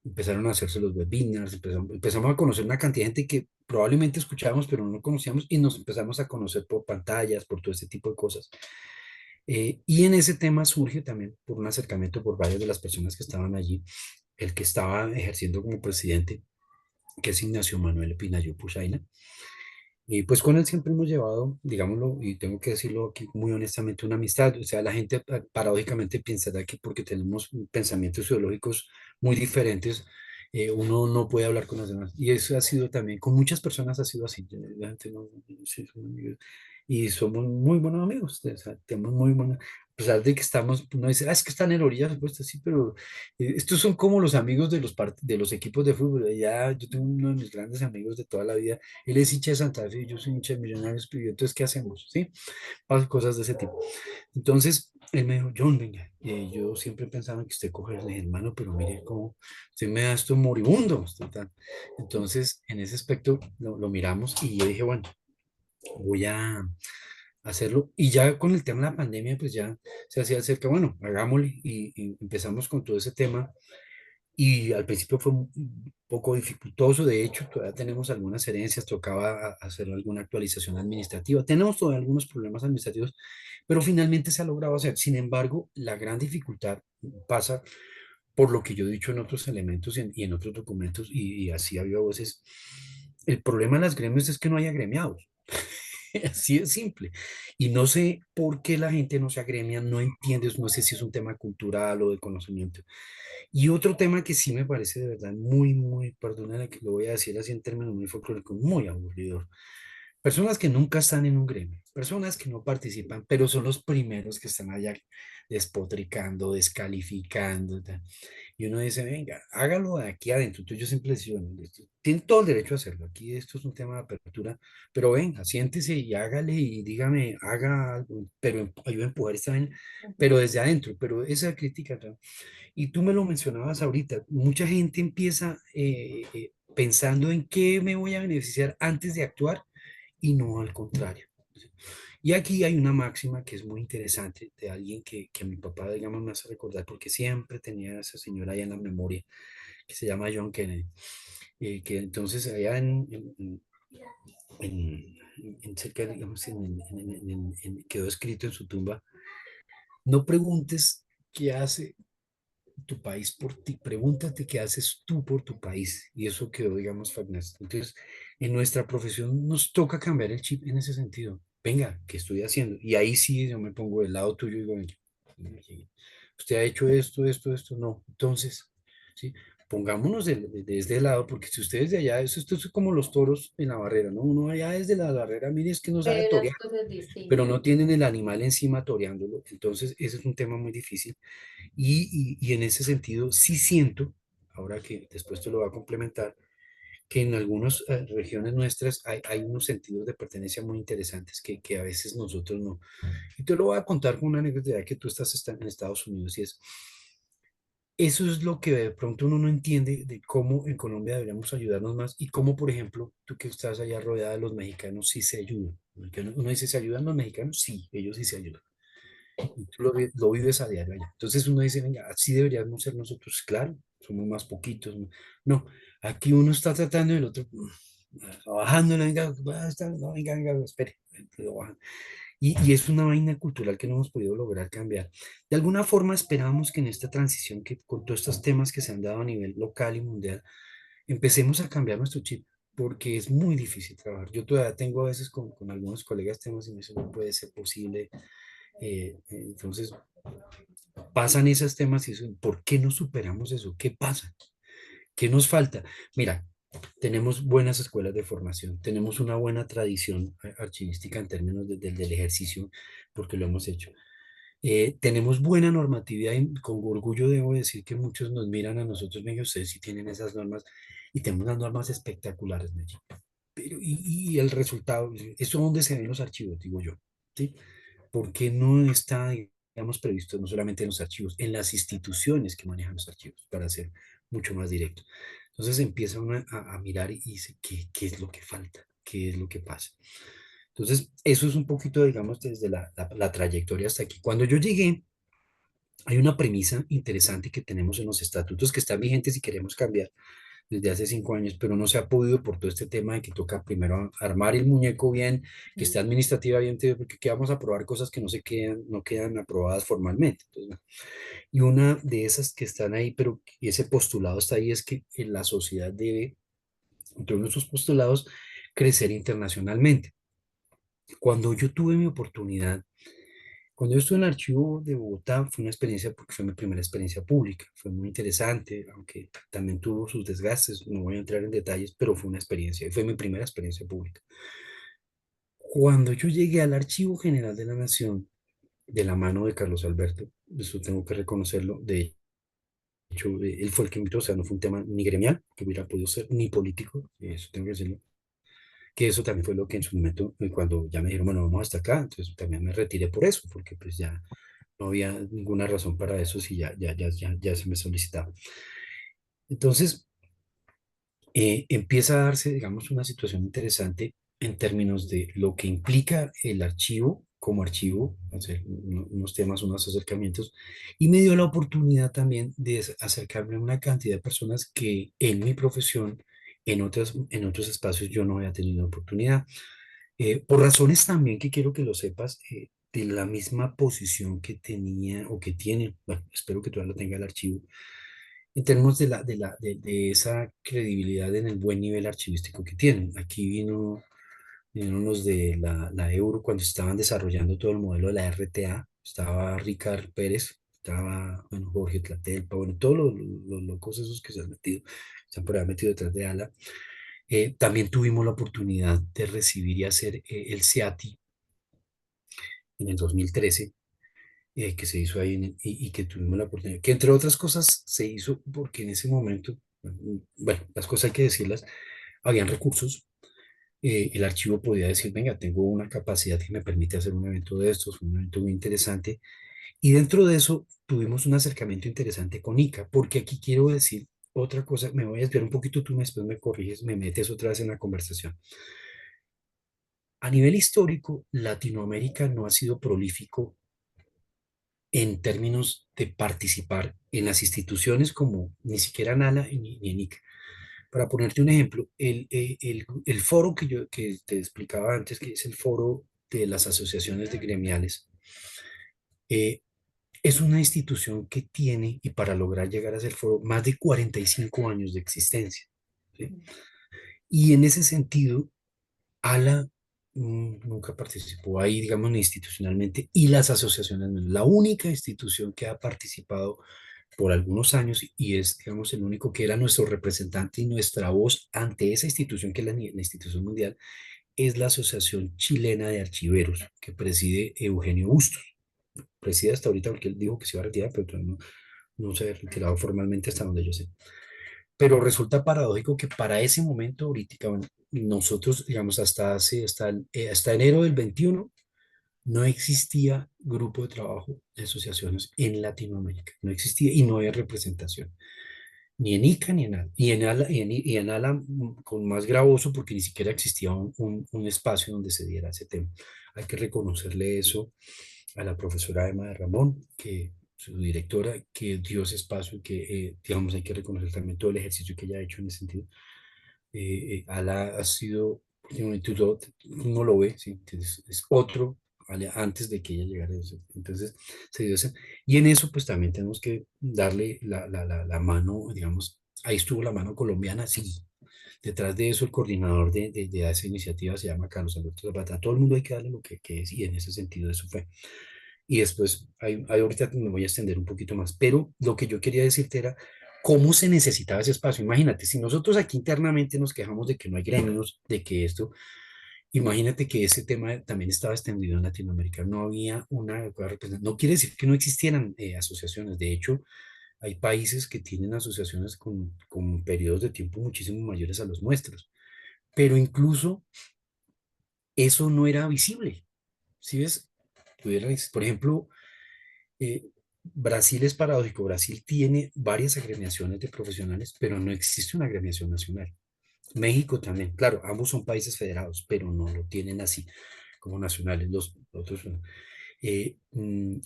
Empezaron a hacerse los webinars, empezamos a conocer una cantidad de gente que probablemente escuchábamos, pero no conocíamos y nos empezamos a conocer por pantallas, por todo este tipo de cosas. Y en ese tema surge también por un acercamiento por varias de las personas que estaban allí, el que estaba ejerciendo como presidente, que es Ignacio Manuel Pinayo Pusaina. Y pues con él siempre hemos llevado, digámoslo, y tengo que decirlo aquí muy honestamente, una amistad. O sea, la gente paradójicamente piensa que porque tenemos pensamientos ideológicos muy diferentes, uno no puede hablar con los demás. Y eso ha sido también, con muchas personas ha sido así. La gente sí, son amigos. Y somos muy buenos amigos. O sea, tenemos muy buenos, a pesar de que estamos, uno dice, es que están en orillas, pues sí, pero estos son como los amigos de los equipos de fútbol. Ya, yo tengo uno de mis grandes amigos de toda la vida, él es hincha de Santa Fe, yo soy hincha de Millonarios, pero entonces, ¿qué hacemos? ¿Sí? Cosas de ese tipo. Entonces, él me dijo, John, venga, yo siempre pensaba que usted coge el hermano, pero mire cómo usted me da esto moribundo. Entonces, en ese aspecto lo miramos y yo dije, bueno, voy a hacerlo. Y ya con el tema de la pandemia, pues ya se hacía cerca, bueno, hagámosle y empezamos con todo ese tema. Y al principio fue un poco dificultoso, de hecho, todavía tenemos algunas herencias, tocaba hacer alguna actualización administrativa, tenemos todavía algunos problemas administrativos, pero finalmente se ha logrado hacer. Sin embargo, la gran dificultad pasa por lo que yo he dicho en otros elementos y en otros documentos, y así había voces. El problema de las gremios es que no hay agremiados. Así de simple. Y no sé por qué la gente no se agremia, no entiende, no sé si es un tema cultural o de conocimiento. Y otro tema que sí me parece de verdad muy, perdónenme que lo voy a decir así en términos muy folclóricos, muy aburrido. Personas que nunca están en un gremio, personas que no participan, pero son los primeros que están allá despotricando, descalificando. Tal. Y uno dice, venga, hágalo de aquí adentro. Entonces yo siempre les digo, bueno, tienen todo el derecho a hacerlo. Aquí esto es un tema de apertura, pero venga, siéntese y hágale y dígame, haga algo, pero ayúde a empujar esta vaina, Ujú. pero desde adentro. Pero esa crítica, ¿no? Y tú me lo mencionabas ahorita, mucha gente empieza pensando en qué me voy a beneficiar antes de actuar y no al contrario. Y aquí hay una máxima que es muy interesante de alguien que mi papá, digamos, me hace recordar porque siempre tenía a esa señora ahí en la memoria, que se llama John Kennedy, que entonces allá en, en cerca, digamos, quedó escrito en su tumba, no preguntes qué hace tu país por ti. Pregúntate qué haces tú por tu país. Y eso quedó, digamos, Fagnas. Entonces, en nuestra profesión nos toca cambiar el chip en ese sentido. Venga, ¿qué estoy haciendo? Y ahí sí yo me pongo del lado tuyo y digo, "Venga, usted ha hecho esto, no. Entonces, ¿sí? Pongámonos desde el lado, porque si ustedes de allá, esto es como los toros en la barrera, ¿no? Uno allá desde la barrera, mire, es que no sabe Ve las torear, cosas pero distintas. no tienen el animal encima toreándolo. Entonces, ese es un tema muy difícil. Y en ese sentido, sí siento, ahora que después te lo voy a complementar, que en algunas regiones nuestras hay unos sentidos de pertenencia muy interesantes que a veces nosotros no. Y te lo voy a contar con una anécdota ya que tú estás en Estados Unidos y es, eso es lo que de pronto uno no entiende de cómo en Colombia deberíamos ayudarnos más y cómo, por ejemplo, tú que estás allá rodeada de los mexicanos, sí se ayudan. Porque uno dice, ¿se ayudan los mexicanos? Sí, ellos sí se ayudan y tú lo vives a diario allá. Entonces uno dice, venga, así deberíamos ser nosotros, claro, somos más poquitos. No, no, aquí uno está tratando y el otro bajando, venga, no, venga, espere, lo bajan. Y es una vaina cultural que no hemos podido lograr cambiar. De alguna forma esperamos que en esta transición, que con todos estos temas que se han dado a nivel local y mundial, empecemos a cambiar nuestro chip, porque es muy difícil trabajar. Yo todavía tengo a veces con algunos colegas temas y me dicen, no puede ser posible. Entonces, pasan esos temas y eso, ¿por qué no superamos eso? ¿Qué pasa? ¿Qué nos falta? Mira, tenemos buenas escuelas de formación, tenemos una buena tradición archivística en términos del ejercicio, porque lo hemos hecho. Tenemos buena normatividad y con orgullo debo decir que muchos nos miran a nosotros, venga, ustedes sí tienen esas normas y tenemos unas normas espectaculares, Medellín. Pero, y el resultado, ¿eso dónde se ven los archivos? Digo yo, ¿sí? ¿Por qué no está, digamos, previsto no solamente en los archivos, en las instituciones que manejan los archivos, para ser mucho más directo? Entonces empieza uno a mirar y dice, ¿qué es lo que falta? ¿Qué es lo que pasa? Entonces, eso es un poquito, digamos, desde la trayectoria hasta aquí. Cuando yo llegué, hay una premisa interesante que tenemos en los estatutos que están vigentes y queremos cambiar desde hace 5 años, pero no se ha podido por todo este tema de que toca primero armar el muñeco bien, que esté Mm. administrativamente, porque aquí vamos a aprobar cosas que no quedan aprobadas formalmente. Entonces, bueno, y una de esas que están ahí, pero y ese postulado está ahí, es que la sociedad debe, entre nuestros postulados, crecer internacionalmente. Cuando yo tuve mi oportunidad, cuando yo estuve en el archivo de Bogotá, fue una experiencia, porque fue mi primera experiencia pública, fue muy interesante, aunque también tuvo sus desgastes, no voy a entrar en detalles, pero fue una experiencia, y fue mi primera experiencia pública. Cuando yo llegué al Archivo General de la Nación, de la mano de Carlos Alberto, eso tengo que reconocerlo, de hecho, él fue el que invitó, o sea, no fue un tema ni gremial, que hubiera podido ser, ni político, eso tengo que decirlo, que eso también fue lo que en su momento, cuando ya me dijeron, bueno, vamos hasta acá, entonces también me retiré por eso, porque pues ya no había ninguna razón para eso si ya se me solicitaba. Entonces, empieza a darse, digamos, una situación interesante. en términos de lo que implica el archivo como archivo, hacer unos temas, unos acercamientos, y me dio la oportunidad también de acercarme a una cantidad de personas que en mi profesión, en otros espacios yo no había tenido oportunidad. Por razones también que quiero que lo sepas, de la misma posición que tenía o que tiene, bueno, espero que todavía lo tenga el archivo, en términos de esa credibilidad en el buen nivel archivístico que tienen. Aquí vinieron los de la Euro cuando estaban desarrollando todo el modelo de la RTA, estaba Ricard Pérez, estaba, bueno, Jorge Tlatelpa, bueno, todos los locos esos que se han metido, se han por ahí metido detrás de ALA. También tuvimos la oportunidad de recibir y hacer el SEATI en el 2013, que se hizo ahí y que tuvimos la oportunidad, que entre otras cosas se hizo porque en ese momento, bueno, las cosas hay que decirlas, habían recursos. El archivo podía decir, venga, tengo una capacidad que me permite hacer un evento de estos, un evento muy interesante. Y dentro de eso tuvimos un acercamiento interesante con ICA, porque aquí quiero decir otra cosa, me voy a desviar un poquito, tú después me corriges, me metes otra vez en la conversación. A nivel histórico, Latinoamérica no ha sido prolífico en términos de participar en las instituciones como ni siquiera NALA ni en ICA. Para ponerte un ejemplo, el foro que te explicaba antes, que es el foro de las asociaciones de gremiales, eh, es una institución que tiene, y para lograr llegar a ser foro, más de 45 años de existencia. ¿Sí? Y en ese sentido, ALA nunca participó ahí, digamos, ni institucionalmente, y las asociaciones menos. La única institución que ha participado por algunos años y es, digamos, el único que era nuestro representante y nuestra voz ante esa institución que es la institución mundial, es la Asociación Chilena de Archiveros, que preside Eugenio Bustos. Preside hasta ahorita porque él dijo que se iba a retirar, pero todavía no se ha retirado formalmente hasta donde yo sé. Pero resulta paradójico que para ese momento, ahorita, bueno, nosotros, digamos, hasta enero del 21, no existía grupo de trabajo de asociaciones en Latinoamérica. No existía y no había representación. Ni en ICA ni en ALA. Y en ALA con más gravoso porque ni siquiera existía un espacio donde se diera ese tema. Hay que reconocerle eso a la profesora Emma de Ramón, que su directora, que dio ese espacio y que, digamos, hay que reconocer también todo el ejercicio que ella ha hecho en ese sentido. Ala ha sido, últimamente uno lo ve, ¿sí? Es otro antes de que ella llegara a eso. Entonces, se dio ese. Y en eso, pues también tenemos que darle la mano, digamos, ahí estuvo la mano colombiana, sí. Detrás de eso, el coordinador de esa iniciativa se llama Carlos Alberto Zapata. A todo el mundo hay que darle lo que es, y en ese sentido eso fue. Y después, ahorita me voy a extender un poquito más, pero lo que yo quería decirte era cómo se necesitaba ese espacio. Imagínate, si nosotros aquí internamente nos quejamos de que no hay gremios, de que esto, imagínate que ese tema también estaba extendido en Latinoamérica, no había una adecuada representación. No quiere decir que no existieran asociaciones, de hecho, hay países que tienen asociaciones con periodos de tiempo muchísimo mayores a los nuestros, pero incluso eso no era visible. Si ves, por ejemplo, eh, Brasil es paradójico. Brasil tiene varias agremiaciones de profesionales, pero no existe una agremiación nacional. México también, claro, ambos son países federados, pero no lo tienen así como nacionales. Los otros,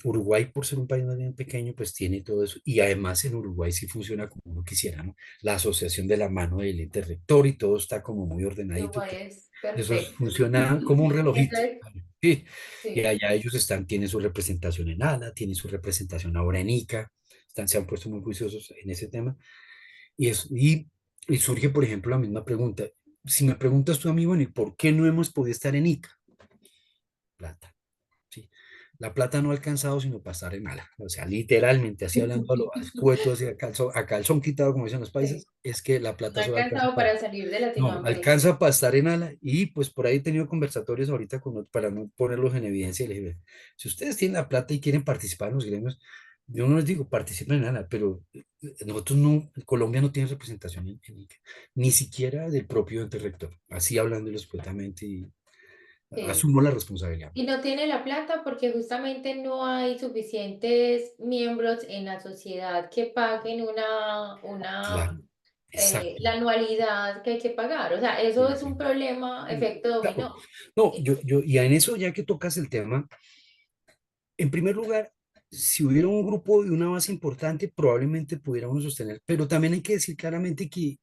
Uruguay, por ser un país más bien pequeño, pues tiene todo eso. Y además en Uruguay sí funciona como uno quisiera, ¿no? La asociación de la mano del ente rector y todo está como muy ordenadito. Uruguay es Eso perfecto. funciona como un Eso relojito. es, Sí. Y sí, allá ellos tienen su representación en ALA, tienen su representación ahora en ICA, se han puesto muy juiciosos en ese tema. Y surge, por ejemplo, la misma pregunta. Si me preguntas tú a mí, bueno, ¿y por qué no hemos podido estar en ICA? Plata. Sí. La plata no ha alcanzado sino para estar en ALA. O sea, literalmente, así hablando a lo escueto, así a calzón quitado, como dicen los sí. países, es que la No plata ha solo alcanza alcanzado para. para salir de No, Latinoamérica. alcanza para estar en ala y pues por ahí he tenido conversatorios ahorita para no ponerlos en evidencia. Les dije, si ustedes tienen la plata y quieren participar en los gremios, yo no les digo participen en ala, pero nosotros no, Colombia no tiene representación en ICA, ni siquiera del propio ente rector, así hablándolo escuetamente y Sí. asumo la responsabilidad. Y no tiene la plata porque justamente no hay suficientes miembros en la sociedad que paguen una Claro, exacto. la anualidad que hay que pagar. O sea, eso es un Exacto. problema, efecto Claro. dominó. No, Eh, y en eso, ya que tocas el tema, en primer lugar, si hubiera un grupo de una base importante, probablemente pudiéramos sostener, pero también hay que decir claramente que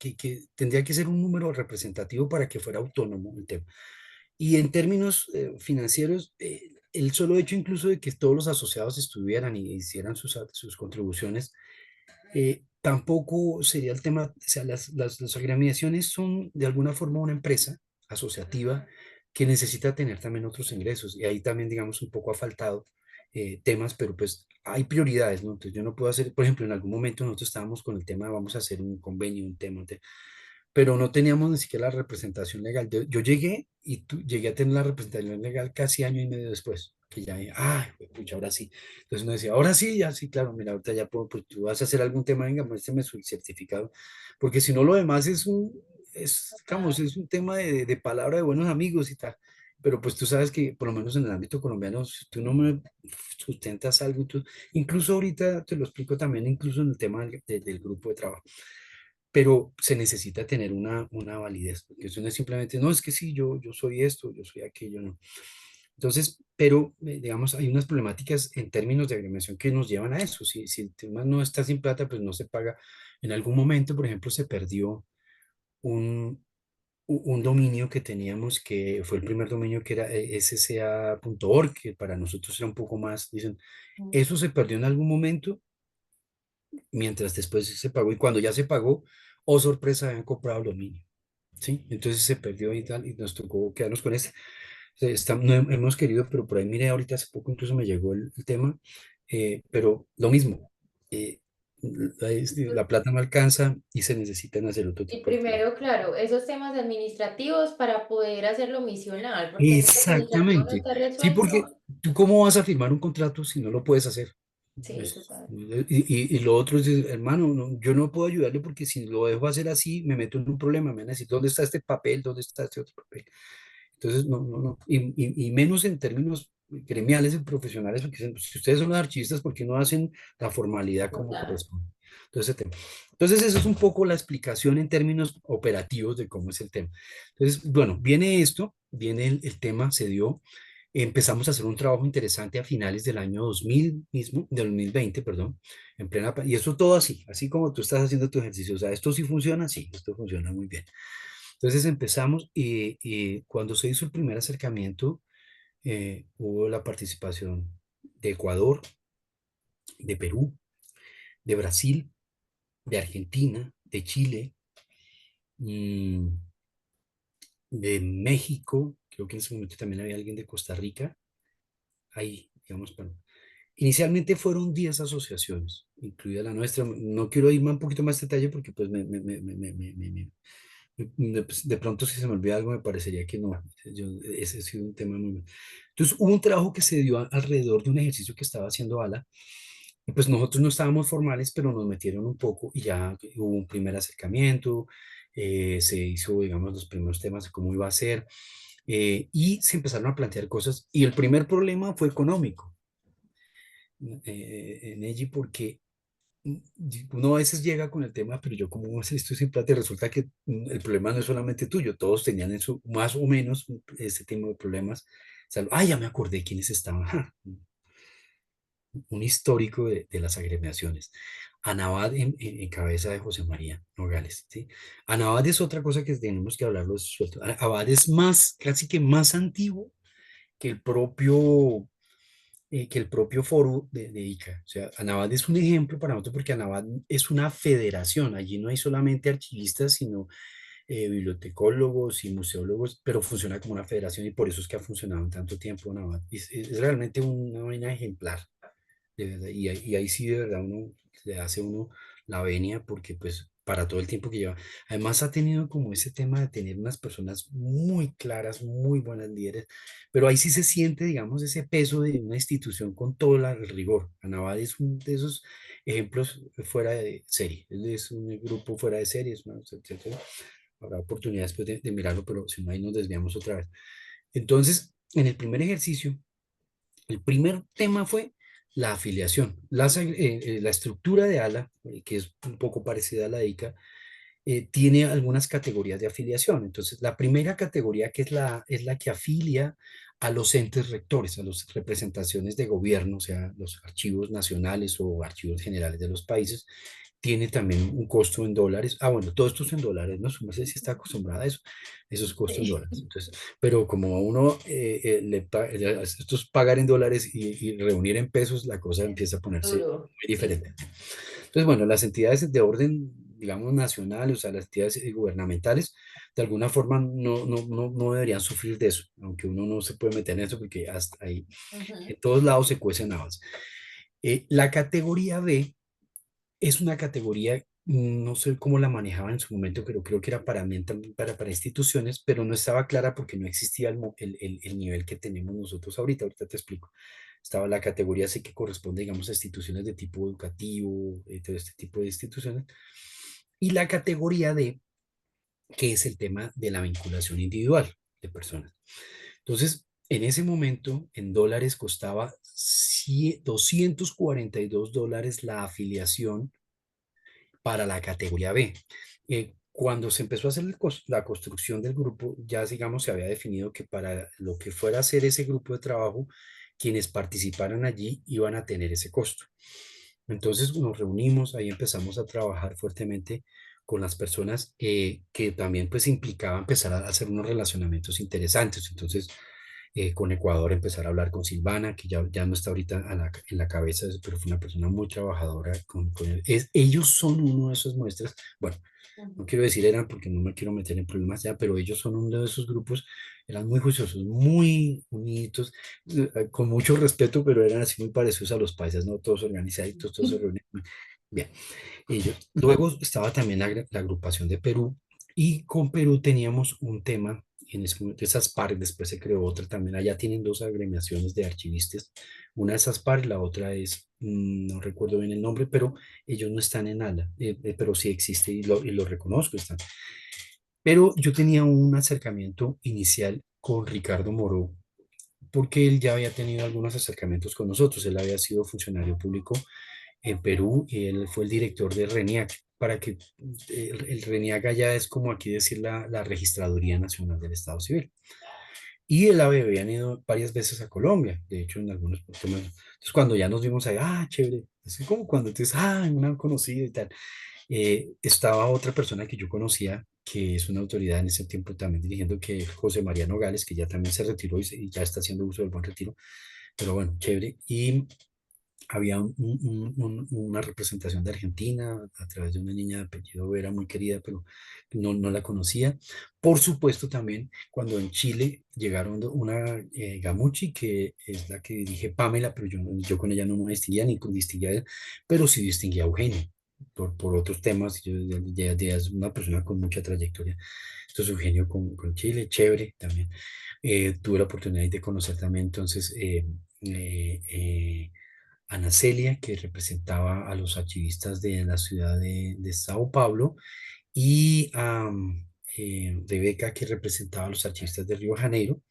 tendría que ser un número representativo para que fuera autónomo el tema. Y en términos financieros, el solo hecho incluso de que todos los asociados estuvieran y hicieran sus contribuciones, tampoco sería el tema, o sea, las agremiaciones son de alguna forma una empresa asociativa que necesita tener también otros ingresos y ahí también, digamos, un poco ha faltado temas, pero pues hay prioridades, ¿no? Entonces yo no puedo hacer, por ejemplo, en algún momento nosotros estábamos con el tema, de vamos a hacer un convenio, un tema, pero no teníamos ni siquiera la representación legal. Yo llegué y llegué a tener la representación legal casi año y medio después, que ya, ay, pucha, ahora sí. Entonces uno decía, ahora sí, ya sí, claro, mira, ahorita ya puedo, pues tú vas a hacer algún tema, venga, muéstrame su certificado, porque si no lo demás digamos, Total, es un tema de palabra de buenos amigos y tal. Pero pues tú sabes que por lo menos en el ámbito colombiano, si tú no me sustentas algo, incluso ahorita te lo explico también, incluso en el tema del grupo de trabajo, pero se necesita tener una validez, porque eso no es simplemente, no, es que sí, yo soy esto, yo soy aquello, no. Entonces, pero digamos, hay unas problemáticas en términos de agremiación que nos llevan a eso. Si el tema no está sin plata, pues no se paga. En algún momento, por ejemplo, se perdió un, un dominio que teníamos, que fue el primer dominio que era sca.org, que para nosotros era un poco más, dicen, eso se perdió en algún momento mientras después se pagó y cuando ya se pagó, oh sorpresa, habían comprado el dominio, ¿sí? Entonces se perdió y tal y nos tocó quedarnos con este. No hemos querido, pero por ahí miré ahorita hace poco incluso me llegó el tema, pero lo mismo, la plata no alcanza y se necesitan hacer otro y tipo de actividades. primero, claro, esos temas administrativos para poder hacerlo misional, porque si ese administrativo no Exactamente. está Sí, porque resuelto, tú cómo vas a firmar un contrato si no lo puedes hacer. sí, total, Y lo otro es, hermano, yo no puedo ayudarle porque si lo dejo hacer así, me meto en un problema, me van a decir, ¿dónde está este papel? ¿Dónde está este otro papel? Entonces, no, no, no. Y menos en términos gremiales y profesionales, porque dicen, pues, si ustedes son los archivistas, ¿por qué no hacen la formalidad como total. corresponde? Entonces, entonces, eso es un poco la explicación en términos operativos de cómo es el tema. Entonces, bueno, viene esto, viene el tema, se dio. Empezamos a hacer un trabajo interesante a finales del año 2000 mismo, del 2020, perdón, en y eso todo así, así como tú estás haciendo tu ejercicio. O sea, esto sí funciona, sí, esto funciona muy bien. Entonces empezamos y cuando se hizo el primer acercamiento, hubo la participación de Ecuador, de Perú, de Brasil, de Argentina, de Chile, mm, de México, creo que en ese momento también había alguien de Costa Rica, ahí, digamos, inicialmente fueron 10 asociaciones, incluida la nuestra. No quiero ir un poquito más detalle porque pues de pronto si se me olvida algo me parecería que no. Ese ha sido un tema muy... Entonces hubo un trabajo que se dio alrededor de un ejercicio que estaba haciendo ALA. Y pues nosotros no estábamos formales, pero nos metieron un poco y ya hubo un primer acercamiento, se hizo, digamos, los primeros temas de cómo iba a ser, y se empezaron a plantear cosas. Y el primer problema fue económico en ella porque uno a veces llega con el tema, pero yo como estoy sin plata y resulta que el problema no es solamente tuyo, todos tenían eso, más o menos ese tipo de problemas. Ya me acordé quiénes estaban. Un histórico de las agremiaciones. Anabad en cabeza de José María Nogales, ¿sí? Anabad es otra cosa que tenemos que hablarlo suelto. Abad es más, casi que más antiguo que el propio foro de ICA. O sea, Anabad es un ejemplo para nosotros porque Anabad es una federación. Allí no hay solamente archivistas, sino bibliotecólogos y museólogos, pero funciona como una federación y por eso es que ha funcionado en tanto tiempo Anabad. Es realmente una vaina ejemplar, de verdad. Y ahí sí de verdad uno le hace uno la venia porque pues para todo el tiempo que lleva. Además ha tenido como ese tema de tener unas personas muy claras, muy buenas líderes, pero ahí sí se siente, digamos, ese peso de una institución con todo el rigor. Anabad es uno de esos ejemplos fuera de serie. Él es un grupo fuera de serie, etcétera. Habrá oportunidad después de mirarlo, pero si no, ahí nos desviamos otra vez. Entonces, en el primer ejercicio, el primer tema fue la afiliación, la estructura de ALA, que es un poco parecida a la de ICA, tiene algunas categorías de afiliación. Entonces, la primera categoría, que es la que afilia a los entes rectores, a las representaciones de gobierno, o sea, los archivos nacionales o archivos generales de los países, tiene también un costo en dólares. Ah, bueno, todo esto es en dólares, ¿no? No sé si está acostumbrada a eso, esos costos en Sí, dólares. Entonces, pero como uno, esto es pagar en dólares y reunir en pesos, la cosa empieza a ponerse duro. muy Sí. diferente. Entonces, bueno, las entidades de orden, digamos, nacional, o sea, las entidades gubernamentales, de alguna forma no deberían sufrir de eso, aunque uno no se puede meter en eso porque hasta ahí, Ujú, en todos lados se cuecen habas. La categoría B es una categoría, no sé cómo la manejaba en su momento, pero creo que era para, para instituciones, pero no estaba clara porque no existía el nivel que tenemos nosotros ahorita. Ahorita te explico. Estaba la categoría C que corresponde, digamos, a instituciones de tipo educativo, todo este tipo de instituciones. Y la categoría D, que es el tema de la vinculación individual de personas. Entonces, en ese momento, en dólares costaba $242 la afiliación para la categoría B. Cuando se empezó a hacer la construcción del grupo, ya digamos se había definido que para lo que fuera a ser ese grupo de trabajo, quienes participaran allí iban a tener ese costo. Entonces nos reunimos, ahí empezamos a trabajar fuertemente con las personas que también pues implicaba empezar a hacer unos relacionamientos interesantes. Entonces, con Ecuador empezar a hablar con Silvana, que ya no está ahorita en la cabeza, pero fue una persona muy trabajadora. Ellos son uno de esos muestras, bueno, no ujú. quiero decir eran porque no me quiero meter en problemas ya, pero ellos son uno de esos grupos, eran muy juiciosos, muy unidos, con mucho respeto, pero eran así muy parecidos a los paisas, ¿no? Todos organizaditos, todos se reunían. Bien, ellos. Luego estaba también la agrupación de Perú y con Perú teníamos un tema, en ese momento, esas pares, después se creó otra también, allá tienen dos agremiaciones de archivistas, una de esas pares, la otra es, no recuerdo bien el nombre, pero ellos no están en ALA, pero sí existe y lo reconozco, están. Pero yo tenía un acercamiento inicial con Ricardo Moró, porque él ya había tenido algunos acercamientos con nosotros, él había sido funcionario público en Perú y él fue el director de RENIAC, para que el RENIAC allá es como aquí decir la Registraduría Nacional del Estado Civil. Y él habían ido varias veces a Colombia, de hecho en algunos temas. Entonces cuando ya nos vimos ahí, chévere, es como cuando tú dices, una conocida y tal. Estaba otra persona que yo conocía, que es una autoridad en ese tiempo también dirigiendo, que es José María Nogales, que ya también se retiró y ya está haciendo uso del buen retiro, pero bueno, chévere. Y había una representación de Argentina a través de una niña de apellido Vera, muy querida, pero no la conocía. Por supuesto, también cuando en Chile llegaron una Gamuchi, que es la que dirige Pamela, pero yo con ella no me distinguía ni con distinguía, pero sí distinguía a Eugenio. Por otros temas, ya es una persona con mucha trayectoria. Entonces, Eugenio con Chile, chévere también. Tuve la oportunidad de conocer también entonces eh, eh, Ana Celia, que representaba a los archivistas de la ciudad de Sao Paulo, y a Rebeca, que representaba a los archivistas de Río de Janeiro.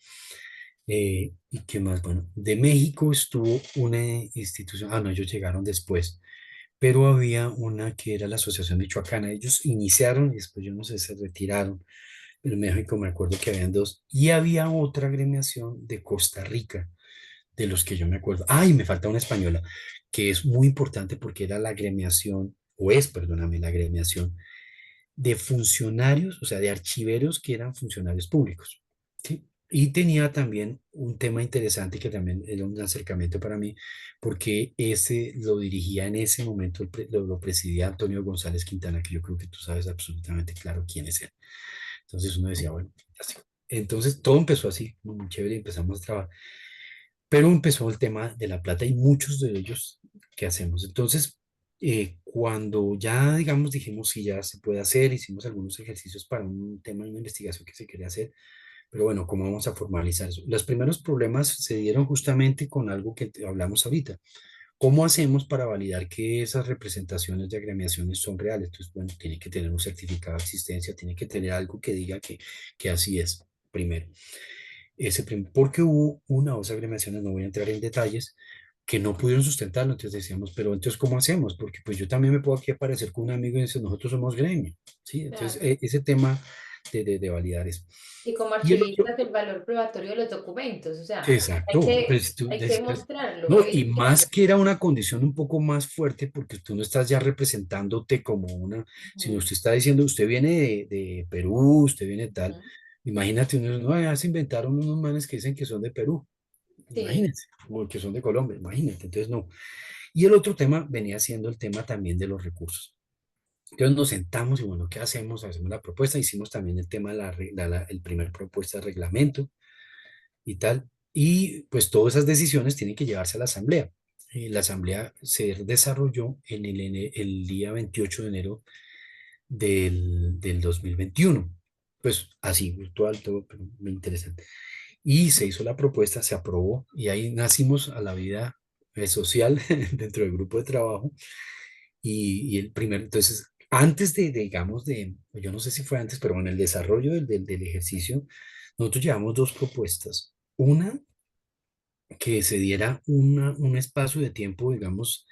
¿Y qué más? Bueno, de México estuvo una institución, no, ellos llegaron después, pero había una que era la Asociación Michoacana. Ellos iniciaron y después yo no sé, se retiraron, pero en México me acuerdo que habían dos, y había otra agremiación de Costa Rica de los que yo me acuerdo. Y me falta una española, que es muy importante porque era la agremiación, o es, perdóname, la agremiación de funcionarios, o sea, de archiveros que eran funcionarios públicos, ¿sí? Y tenía también un tema interesante que también era un acercamiento para mí, porque ese lo dirigía en ese momento, lo presidía Antonio González Quintana, que yo creo que tú sabes absolutamente claro quién es él. Entonces uno decía, bueno, fantástico. Entonces todo empezó así, muy chévere, empezamos a trabajar. Pero empezó el tema de la plata y muchos de ellos, ¿qué hacemos? Entonces, cuando ya, digamos, dijimos si ya se puede hacer, hicimos algunos ejercicios para un tema de una investigación que se quería hacer, pero bueno, ¿cómo vamos a formalizar eso? Los primeros problemas se dieron justamente con algo que hablamos ahorita. ¿Cómo hacemos para validar que esas representaciones de agremiaciones son reales? Entonces, bueno, tiene que tener un certificado de existencia, tiene que tener algo que diga que así es, primero. Porque hubo una o dos agremiaciones, no voy a entrar en detalles, que no pudieron sustentarlo. Entonces decíamos, pero entonces, ¿cómo hacemos? Porque pues yo también me puedo aquí aparecer con un amigo y decir, nosotros somos gremio, ¿sí? Entonces, Claro. ese tema de validar eso. Y como Y el otro, archivistas, el valor probatorio de los documentos, o sea, exacto, pues tú hay que mostrarlo, no, y evidenciarlo. más que era una condición un poco más fuerte porque tú no estás ya representándote como una, sino Ujú, usted está diciendo, usted viene de Perú, usted viene tal, ujú. imagínate, uno, no, ya se inventaron unos manes que dicen que son de Perú, Sí, imagínense, o que son de Colombia, imagínate, entonces no. Y el otro tema venía siendo el tema también de los recursos. Entonces nos sentamos y bueno, ¿qué hacemos? Hacemos la propuesta, hicimos también el tema de el primer propuesta de reglamento y tal. Y pues todas esas decisiones tienen que llevarse a la asamblea. La asamblea se desarrolló en el día 28 de enero del 2021. Pues así, virtual, todo, pero muy interesante. Y se hizo la propuesta, se aprobó y ahí nacimos a la vida social dentro del grupo de trabajo. Y el primer, entonces, antes digamos, yo no sé si fue antes, pero en el desarrollo del ejercicio, nosotros llevamos dos propuestas. Una que se diera un espacio de tiempo, digamos,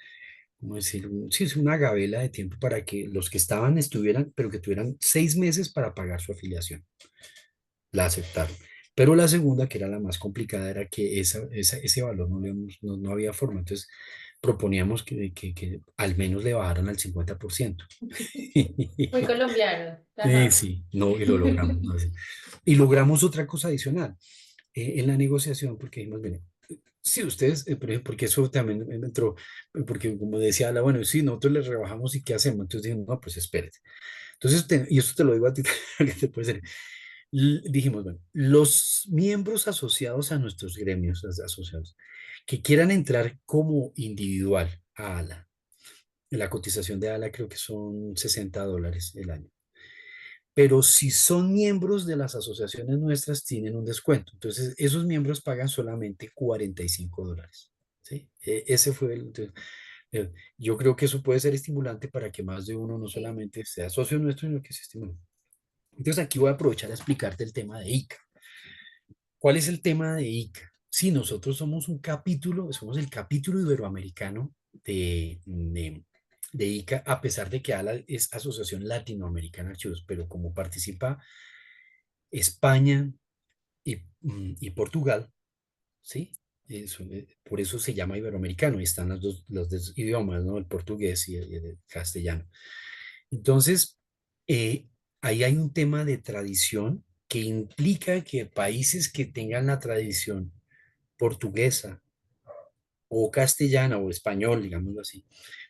¿cómo decir? Sí, es una gabela de tiempo para que los que estaban estuvieran, pero que tuvieran 6 meses para pagar su afiliación. La aceptaron. Pero la segunda, que era la más complicada, era que ese valor no había forma. Entonces proponíamos que al menos le bajaran al 50%. muy colombiano. Ajá. Sí, no, y lo logramos. ¿No? Sí. Y logramos otra cosa adicional en la negociación, porque dijimos, bueno, sí, ustedes, por ejemplo, porque eso también me entró, porque como decía la, bueno, sí, nosotros les rebajamos y ¿qué hacemos? Entonces dijimos, no, pues espérate. Entonces, y esto te lo digo a ti, que te puede ser. Dijimos, bueno, los miembros asociados a nuestros gremios asociados que quieran entrar como individual a ALA, la cotización de ALA creo que son $60 el año. Pero si son miembros de las asociaciones nuestras, tienen un descuento. Entonces, esos miembros pagan solamente $45. ¿Sí? Ese fue eh, yo creo que eso puede ser estimulante para que más de uno no Sí. solamente sea socio nuestro, sino que se estimule. Entonces, aquí voy a aprovechar a explicarte el tema de ICA. ¿Cuál es el tema de ICA? Sí, nosotros somos un capítulo, somos el capítulo iberoamericano de ICA, a pesar de que ALA es Asociación Latinoamericana de Archivos, pero como participa España y Portugal, ¿sí? Por eso se llama iberoamericano y están los dos idiomas, ¿no? El portugués y el castellano. Entonces, eh, ahí hay un tema de tradición que implica que países que tengan la tradición portuguesa o castellana o español, digámoslo así,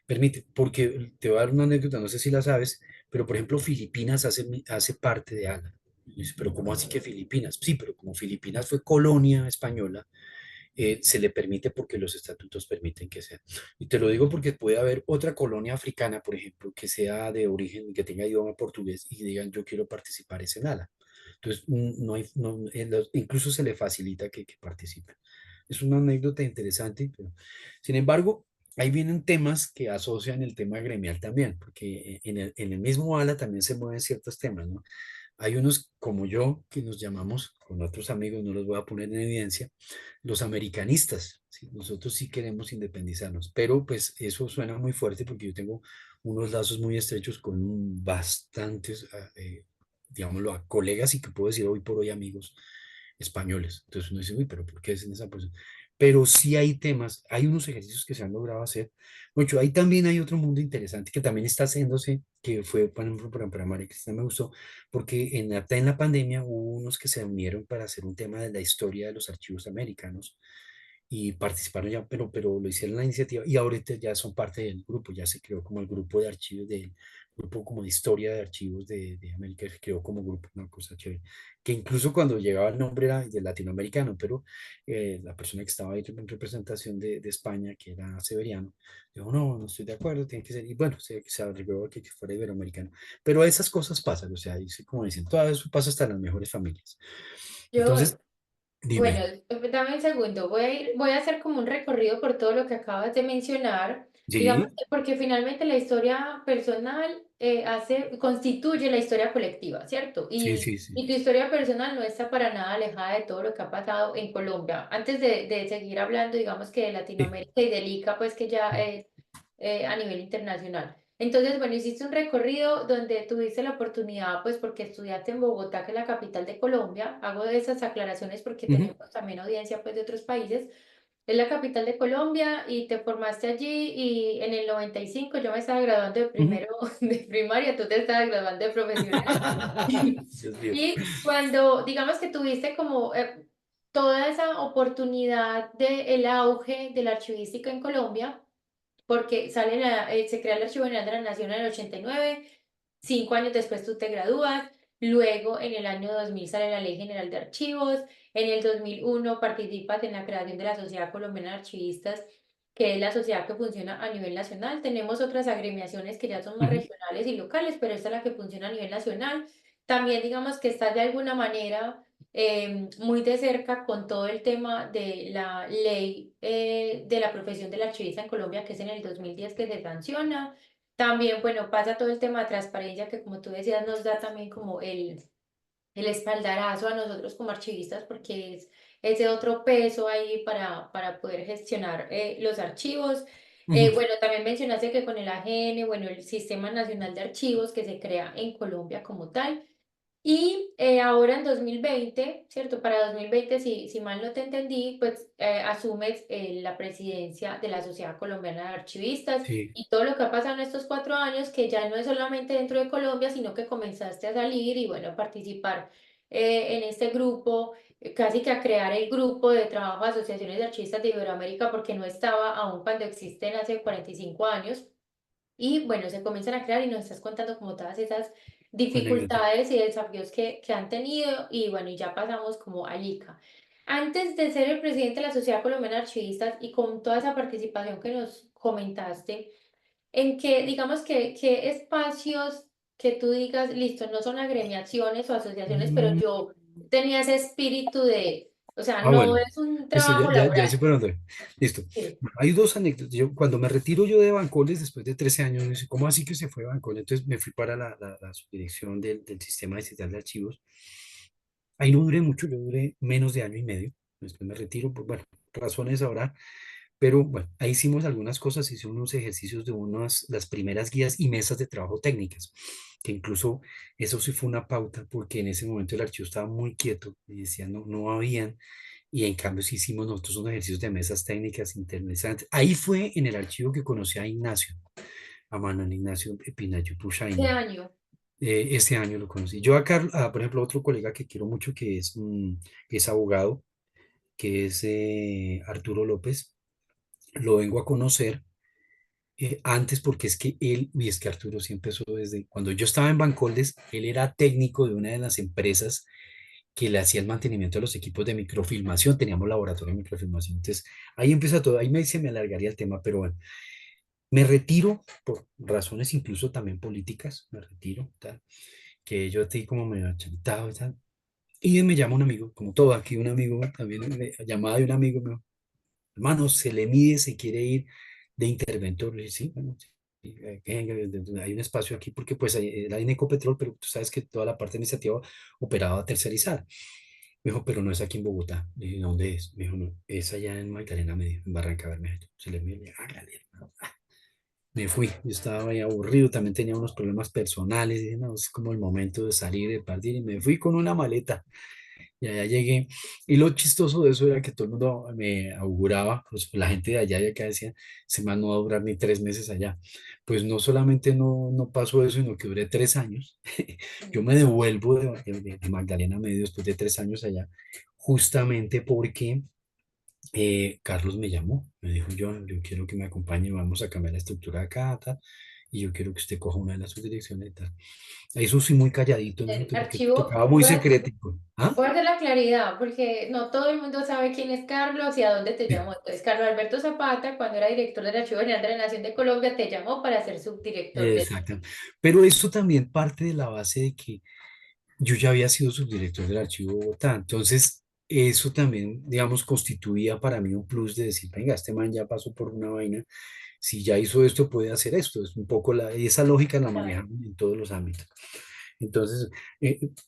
permite, porque te voy a dar una anécdota, no sé si la sabes, pero por ejemplo Filipinas hace parte de ALA. Dice, pero ¿cómo así que Filipinas? Sí, pero como Filipinas fue colonia española, se le permite porque los estatutos permiten que sea. Y te lo digo porque puede haber otra colonia africana, por ejemplo, que sea de origen, que tenga idioma portugués y digan yo quiero participar es en ALA. Entonces, no hay, no, incluso se le facilita que participe. Es una anécdota interesante, pero sin embargo, ahí vienen temas que asocian el tema gremial también, porque en el mismo ALA también se mueven ciertos temas, ¿no? Hay unos como yo que nos llamamos, con otros amigos, no los voy a poner en evidencia, los americanistas. ¿Sí? Nosotros sí queremos independizarnos, pero pues eso suena muy fuerte porque yo tengo unos lazos muy estrechos con bastantes, digámoslo, a colegas y que puedo decir hoy por hoy amigos españoles. Entonces uno dice, uy, pero ¿por qué es en esa posición? Pero sí hay temas, hay unos ejercicios que se han logrado hacer. Mucho, ahí también hay otro mundo interesante que también está haciéndose, que fue, por ejemplo, para María Cristina me gustó, porque hasta en la pandemia hubo unos que se unieron para hacer un tema de la historia de los archivos americanos y participaron ya, pero lo hicieron la iniciativa y ahorita ya son parte del grupo, ya se creó como el grupo de archivos del grupo como de historia de archivos de América, se creó como grupo, una cosa chévere, que incluso cuando llegaba el nombre era de latinoamericano, pero la persona que estaba ahí en representación de España, que era Severiano, dijo, no, no estoy de acuerdo, tiene que ser, y bueno, se arregló que fuera iberoamericano, pero esas cosas pasan, o sea, dice, como dicen, todo eso pasa hasta en las mejores familias. Yo, Entonces, bueno, dime. dame un segundo. Voy a hacer como un recorrido por todo lo que acabas de mencionar Digamos Sí, que porque finalmente la historia personal constituye la historia colectiva, ¿cierto? sí, sí, sí. Y tu historia personal no está para nada alejada de todo lo que ha pasado en Colombia. Antes de seguir hablando, digamos que de Sí. Latinoamérica y del ICA, pues que ya es a nivel internacional. Entonces, bueno, hiciste un recorrido donde tuviste la oportunidad, pues porque estudiaste en Bogotá, que es la capital de Colombia. Hago esas aclaraciones porque Ujú, tenemos también audiencia, pues, de otros países. Es la capital de Colombia y te formaste allí y en el 95 yo me estaba graduando de ujú. primero de primaria, tú te estabas graduando de profesional. Dios mío. Y cuando, digamos que tuviste como toda esa oportunidad del auge de la archivística en Colombia, porque se crea el Archivo General de la Nación en el 89, 5 años después tú te gradúas, luego en el año 2000 sale la Ley General de Archivos, en el 2001 participas en la creación de la Sociedad Colombiana de Archivistas, que es la sociedad que funciona a nivel nacional. Tenemos otras agremiaciones que ya son más Ujú, regionales y locales, pero esta es la que funciona a nivel nacional. También digamos que está de alguna manera muy de cerca con todo el tema de la ley de la profesión del archivista en Colombia, que es en el 2010 que se sanciona. También, bueno, pasa todo el tema de transparencia que, como tú decías, nos da también como el espaldarazo a nosotros como archivistas, porque es ese otro peso ahí para poder gestionar los archivos. ujú. Bueno, también mencionaste que con el AGN, bueno, el Sistema Nacional de Archivos que se crea en Colombia como tal. Y ahora en 2020, ¿cierto? Para 2020, si mal no te entendí, pues asumes la presidencia de la Sociedad Colombiana de Archivistas Sí, y todo lo que ha pasado en estos 4 años, que ya no es solamente dentro de Colombia, sino que comenzaste a salir y, bueno, a participar en este grupo, casi que a crear el grupo de trabajo de asociaciones de archivistas de Iberoamérica, porque no estaba aún cuando existen hace 45 años. Y bueno, se comienzan a crear y nos estás contando como todas esas anécdota. dificultades y desafíos que han tenido y bueno, y ya pasamos como al ICA. Antes de ser el presidente de la Sociedad Colombiana de Archivistas y con toda esa participación que nos comentaste, en que digamos que espacios que tú digas, listo, no son agremiaciones o asociaciones, pero Mm, yo tenía ese espíritu de, o sea, no bueno, es un listo, trabajo ya sé laboral. por dónde. Listo. Sí. Bueno, hay dos anécdotas. Yo, cuando me retiro yo de Bancoles después de 13 años, me dice, ¿cómo así que se fue de Bancoles? Entonces me fui para la subdirección del Sistema Digital de Archivos. Ahí no duré mucho, yo duré menos de año y medio. Después me retiro, por, bueno, razones ahora. Pero bueno, ahí hicimos algunas cosas, hicimos unos ejercicios de unas, las primeras guías y mesas de trabajo técnicas, que incluso eso sí fue una pauta, porque en ese momento el archivo estaba muy quieto y decían no habían, y en cambio sí hicimos nosotros unos ejercicios de mesas técnicas interesantes. Ahí fue en el archivo que conocí a Ignacio, a Manuel Ignacio Pinayo ¿Qué Pushaini. año? Este año lo conocí. Yo a Carlos, por ejemplo, otro colega que quiero mucho que es abogado, que es Arturo López, lo vengo a conocer antes porque es que él, y es que Arturo sí empezó desde cuando yo estaba en Bancoldes, él era técnico de una de las empresas que le hacía el mantenimiento de los equipos de microfilmación, teníamos laboratorio de microfilmación, entonces ahí empieza todo, se me alargaría el tema, pero bueno, me retiro por razones incluso también políticas, me retiro, tal, que yo estoy como medio achantado y tal, y me llama un amigo, como todo aquí, un amigo, también llamada de un amigo, me dijo, hermano, se le mide, se quiere ir de interventor. Le dije, sí, bueno, sí, sí, hay un espacio aquí porque pues era en Ecopetrol, pero tú sabes que toda la parte administrativa operaba tercerizada. Me dijo, pero no es aquí en Bogotá. Le dije, ¿dónde es? Me dijo, no, es allá en Magdalena Medio, en Barranca Bermeja. Se le mide, hágale, hermano. Me fui, yo estaba ahí aburrido, también tenía unos problemas personales, dije, no, es como el momento de salir, de partir, y me fui con una maleta. Y allá llegué. Y lo chistoso de eso era que todo el mundo me auguraba, pues la gente de allá y acá decía, ese man no va a durar ni 3 meses allá. Pues no solamente no pasó eso, sino que duré 3 años. Yo me devuelvo de Magdalena Medio después de 3 años allá, justamente porque Carlos me llamó, me dijo, yo quiero que me acompañe, vamos a cambiar la estructura de acá, tal, y yo quiero que usted coja una de las subdirecciones, tal. Eso sí, muy calladito, ¿no? El Porque archivo, tocaba muy secretico. ¿Ah? voy a hacer la claridad, porque no todo el mundo sabe quién es Carlos y a dónde te llamó. Entonces, Carlos Alberto Zapata, cuando era director del Archivo General de la Nación de Colombia, te llamó para ser subdirector de... Exacto. Pero eso también parte de la base de que yo ya había sido subdirector del Archivo Bogotá. Entonces, eso también, digamos, constituía para mí un plus de decir, venga, este man ya pasó por una vaina. si ya hizo esto, puede hacer esto. Es un poco esa lógica la Claro. manejan en todos los ámbitos. Entonces,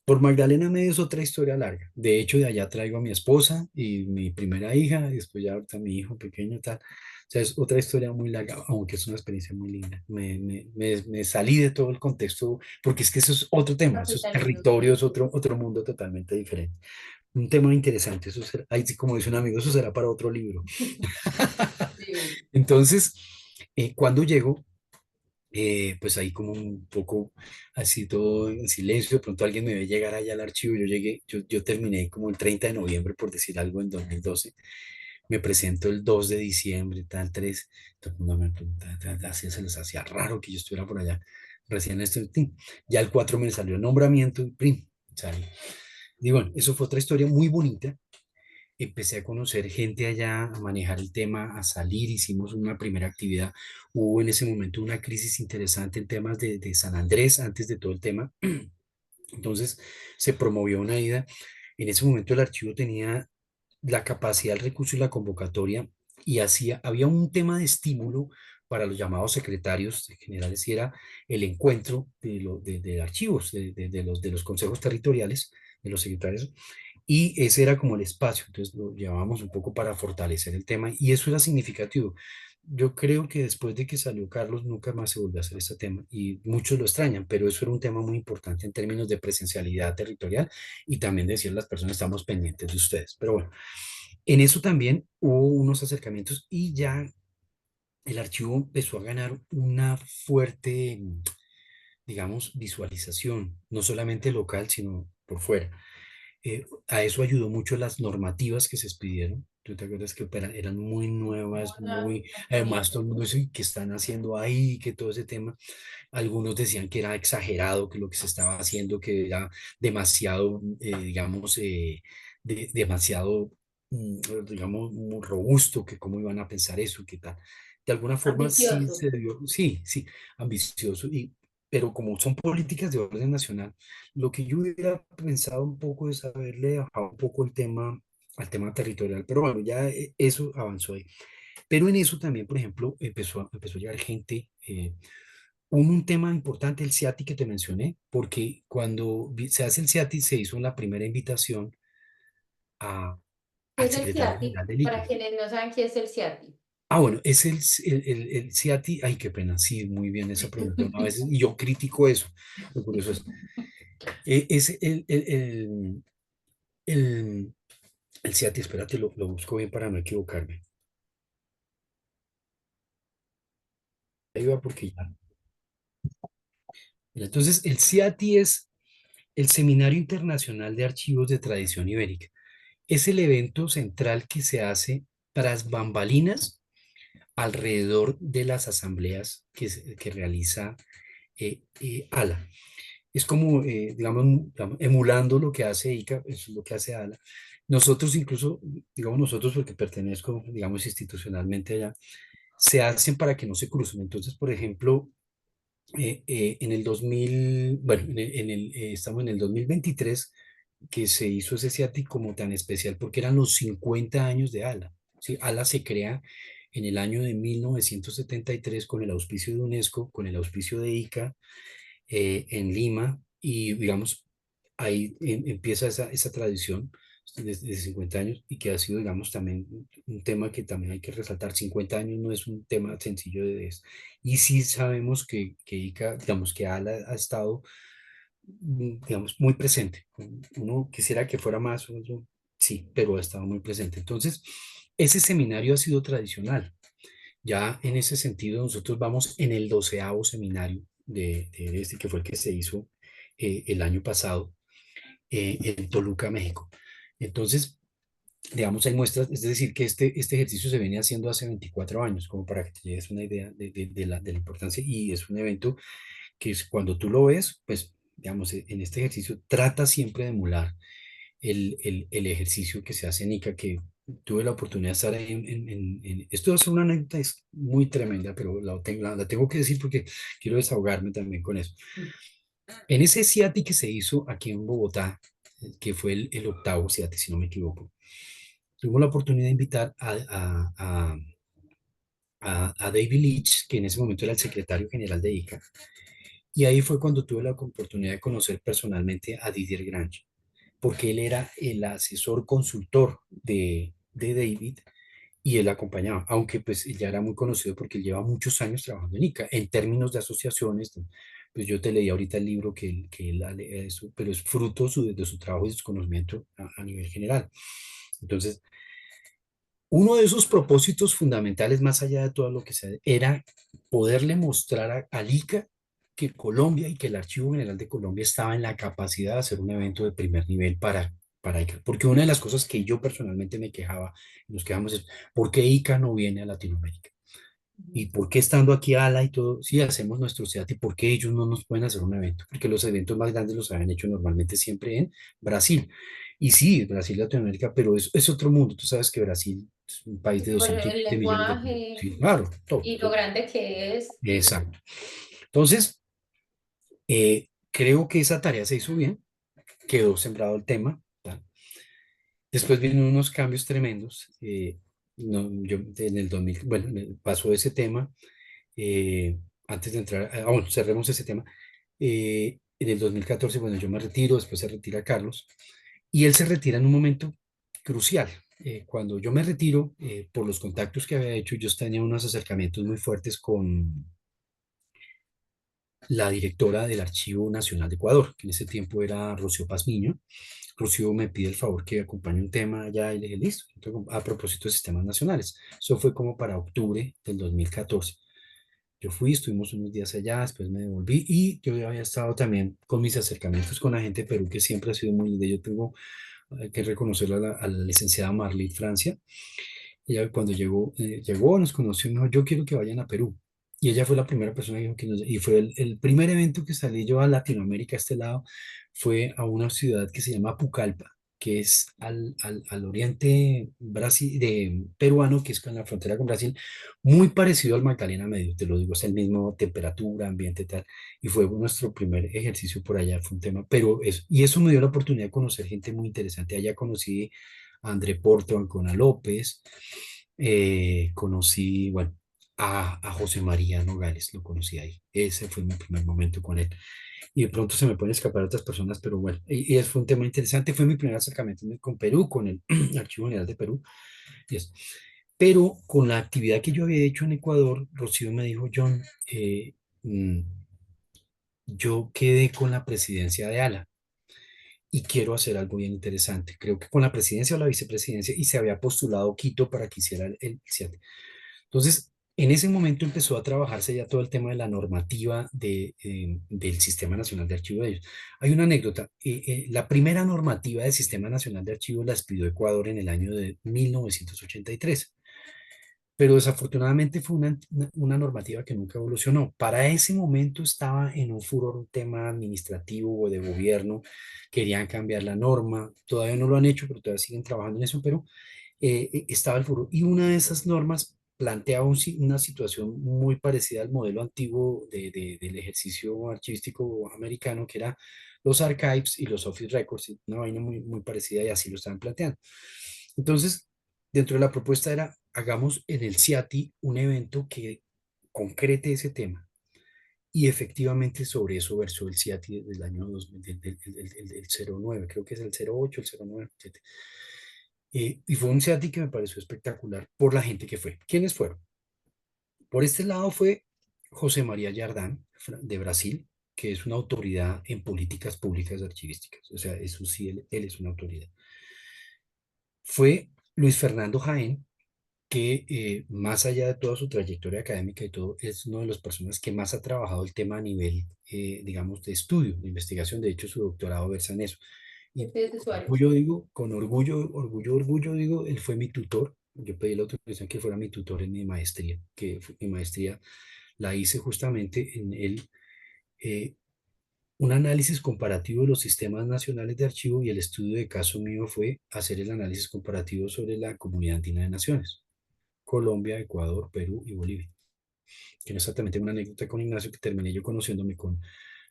por Magdalena Medio es otra historia larga. De hecho, de allá traigo a mi esposa y mi primera hija, y después ya ahorita mi hijo pequeño, tal. O sea, es otra historia muy larga, aunque es una experiencia muy linda. Me salí de todo el contexto, porque es que eso es otro tema, eso es Capitalismo, territorio, sí. es otro mundo totalmente diferente. Un tema interesante, eso será, ahí sí, como dice un amigo, eso será para otro libro. Sí. Entonces, cuando llego, pues ahí como un poco así todo en silencio, de pronto alguien me ve llegar allá al archivo, yo terminé como el 30 de noviembre, por decir algo, en 2012, me presento el 2 de diciembre, tal, 3, todo el mundo me pregunta, así se les hacía raro que yo estuviera por allá, recién esto, tin. Ya el 4 me salió el nombramiento, y prim, salí. Y bueno, eso fue otra historia muy bonita. Empecé a conocer gente allá, a manejar el tema, a salir, hicimos una primera actividad. Hubo en ese momento una crisis interesante en temas de San Andrés, antes de todo el tema. Entonces se promovió una ida. En ese momento el archivo tenía la capacidad, el recurso y la convocatoria y había un tema de estímulo para los llamados secretarios generales y era el encuentro de archivos, de los consejos territoriales, de los secretarios, y ese era como el espacio, entonces lo llevábamos un poco para fortalecer el tema y eso era significativo. Yo creo que después de que salió Carlos nunca más se volvió a hacer ese tema y muchos lo extrañan, pero eso era un tema muy importante en términos de presencialidad territorial y también decir a las personas estamos pendientes de ustedes. Pero bueno, en eso también hubo unos acercamientos y ya el archivo empezó a ganar una fuerte, digamos, visualización, no solamente local, sino por fuera. A eso ayudó mucho las normativas que se expidieron. ¿Tú te acuerdas que eran muy nuevas, Ajá, muy, además sí. todo el mundo dice que están haciendo ahí, que todo ese tema? Algunos decían que era exagerado, que lo que se estaba haciendo, que era demasiado, digamos, demasiado, digamos, muy robusto, que cómo iban a pensar eso, qué tal. De alguna forma sí Ambicioso. se debió, sí, sí, ambicioso, pero como son políticas de orden nacional, lo que yo hubiera pensado un poco es haberle bajado un poco el tema al tema territorial, pero bueno, ya eso avanzó ahí. Pero en eso también, por ejemplo, empezó a llegar gente. Un tema importante, el CIATI que te mencioné, porque cuando se hace el CIATI se hizo la primera invitación a, ¿Qué al es el secretario CIATI? general del Para ICA. quienes no saben qué es el CIATI. Bueno, es el CIATI, ay, qué pena, sí, muy bien esa pregunta. A veces, y yo critico eso, lo curioso es el, el CIATI, espérate, lo busco bien para no equivocarme. Ahí va porque ya. Mira, entonces, el CIATI es el Seminario Internacional de Archivos de Tradición Ibérica. Es el evento central que se hace tras bambalinas alrededor de las asambleas que realiza ALA. Es como, digamos, emulando lo que hace ICA, eso es lo que hace ALA. Nosotros incluso, digamos nosotros porque pertenezco, digamos, institucionalmente allá, se hacen para que no se crucen. Entonces, por ejemplo, en el 2000, bueno, estamos en el 2023 que se hizo ese CIATI como tan especial porque eran los 50 años de ALA. ¿Sí? ALA se crea en el año de 1973 con el auspicio de UNESCO, con el auspicio de ICA en Lima y digamos, ahí empieza esa tradición de 50 años y que ha sido, digamos, también un tema que también hay que resaltar. 50 años no es un tema sencillo y sí sabemos que ICA, digamos, que ALA ha estado, digamos, muy presente. Uno quisiera que fuera más, sí, pero ha estado muy presente. Entonces, ese seminario ha sido tradicional. Ya en ese sentido, nosotros vamos en el 12.º seminario de este, que fue el que se hizo el año pasado en Toluca, México. Entonces, digamos, hay muestras, es decir, que este ejercicio se viene haciendo hace 24 años, como para que te lleves una idea de la importancia, y es un evento que es, cuando tú lo ves, pues, digamos, en este ejercicio trata siempre de emular el ejercicio que se hace en ICA, que tuve la oportunidad de estar ahí esto es una anécdota es muy tremenda, pero la tengo que decir porque quiero desahogarme también con eso. En ese CIATI que se hizo aquí en Bogotá, que fue el octavo CIATI, si no me equivoco, tuvimos la oportunidad de invitar a David Leach, que en ese momento era el secretario general de ICA, y ahí fue cuando tuve la oportunidad de conocer personalmente a Didier Grange, porque él era el asesor consultor de David y él acompañaba, aunque pues él ya era muy conocido porque él lleva muchos años trabajando en ICA, en términos de asociaciones, pues yo te leí ahorita el libro que él eso, pero es fruto de su trabajo y de su conocimiento a nivel general. Entonces, uno de esos propósitos fundamentales, más allá de todo lo que sea, era poderle mostrar al ICA que Colombia y que el Archivo General de Colombia estaba en la capacidad de hacer un evento de primer nivel para ICA. Porque una de las cosas que yo personalmente me quejaba, nos quejamos es, ¿por qué ICA no viene a Latinoamérica? ¿Y por qué estando aquí ALA y todo, si hacemos nuestro SEAT, y por qué ellos no nos pueden hacer un evento? Porque los eventos más grandes los habían hecho normalmente siempre en Brasil. Y sí, Brasil y Latinoamérica, pero es otro mundo. Tú sabes que Brasil es un país de Por doscientos el veinte millones de personas. lenguaje Sí, claro, todo, y lo todo. grande que es. Exacto. Entonces, creo que esa tarea se hizo bien, quedó sembrado el tema. ¿Tal? Después vienen unos cambios tremendos. No, yo en el 2000, bueno, pasó ese tema. Antes de entrar, bueno, cerremos ese tema. En el 2014, bueno, yo me retiro, después se retira Carlos, y él se retira en un momento crucial. Cuando yo me retiro, por los contactos que había hecho, yo tenía unos acercamientos muy fuertes con la directora del Archivo Nacional de Ecuador, que en ese tiempo era Rocío Pazmiño. Rocío me pide el favor que acompañe un tema allá y le dije, listo, entonces, a propósito de sistemas nacionales. Eso fue como para octubre del 2014. Yo fui, estuvimos unos días allá, después me devolví y yo ya había estado también con mis acercamientos con la gente de Perú, que siempre ha sido muy linda. Yo tengo que reconocerle a la licenciada Marlene Francia. Ella cuando llegó, nos conoció y me dijo, yo quiero que vayan a Perú. Y ella fue la primera persona que dijo que y fue el primer evento que salí yo a Latinoamérica, a este lado, fue a una ciudad que se llama Pucallpa, que es al oriente Brasil, de, peruano, que es con la frontera con Brasil, muy parecido al Magdalena Medio, te lo digo, es el mismo temperatura, ambiente, tal, y fue nuestro primer ejercicio por allá, fue un tema, pero eso, y eso me dio la oportunidad de conocer gente muy interesante. Allá conocí a André Porto, a Ancona López, conocí, bueno, a José María Nogales, lo conocí ahí. Ese fue mi primer momento con él. Y de pronto se me pueden escapar otras personas, pero bueno, y eso fue un tema interesante. Fue mi primer acercamiento con Perú, con el Archivo General de Perú. Y eso. Pero con la actividad que yo había hecho en Ecuador, Rocío me dijo, John, mm, yo quedé con la presidencia de ALA y quiero hacer algo bien interesante. Creo que con la presidencia o la vicepresidencia y se había postulado Quito para que hiciera el CIAT. Entonces, en ese momento empezó a trabajarse ya todo el tema de la normativa del Sistema Nacional de Archivos de ellos. Hay una anécdota. La primera normativa del Sistema Nacional de Archivos la expidió Ecuador en el año de 1983, pero desafortunadamente fue una normativa que nunca evolucionó. Para ese momento estaba en un furor un tema administrativo o de gobierno, querían cambiar la norma, todavía no lo han hecho, pero todavía siguen trabajando en eso, pero estaba el furor. Y una de esas normas planteaba una situación muy parecida al modelo antiguo del ejercicio archivístico americano, que era los archives y los office records, y una vaina muy, muy parecida y así lo estaban planteando. Entonces, dentro de la propuesta era, hagamos en el CIATI un evento que concrete ese tema. Y efectivamente sobre eso versó el CIATI del año 2000, del 09, creo que es el 08, el 09, etc. Y fue un CIATI que me pareció espectacular por la gente que fue. ¿Quiénes fueron? Por este lado fue José María Yardán, de Brasil, que es una autoridad en políticas públicas archivísticas. O sea, eso sí, él es una autoridad. Fue Luis Fernando Jaén, que más allá de toda su trayectoria académica y todo, es una de las personas que más ha trabajado el tema a nivel, digamos, de estudio, de investigación. De hecho, su doctorado versa en eso. Y Este es con usuarios. orgullo digo, con orgullo digo, él fue mi tutor. Yo pedí la autorización que fuera mi tutor en mi maestría, mi maestría la hice justamente en un análisis comparativo de los sistemas nacionales de archivo y el estudio de caso mío fue hacer el análisis comparativo sobre la Comunidad Andina de Naciones. Colombia, Ecuador, Perú y Bolivia. Que no exactamente una anécdota con Ignacio, que terminé yo conociéndome con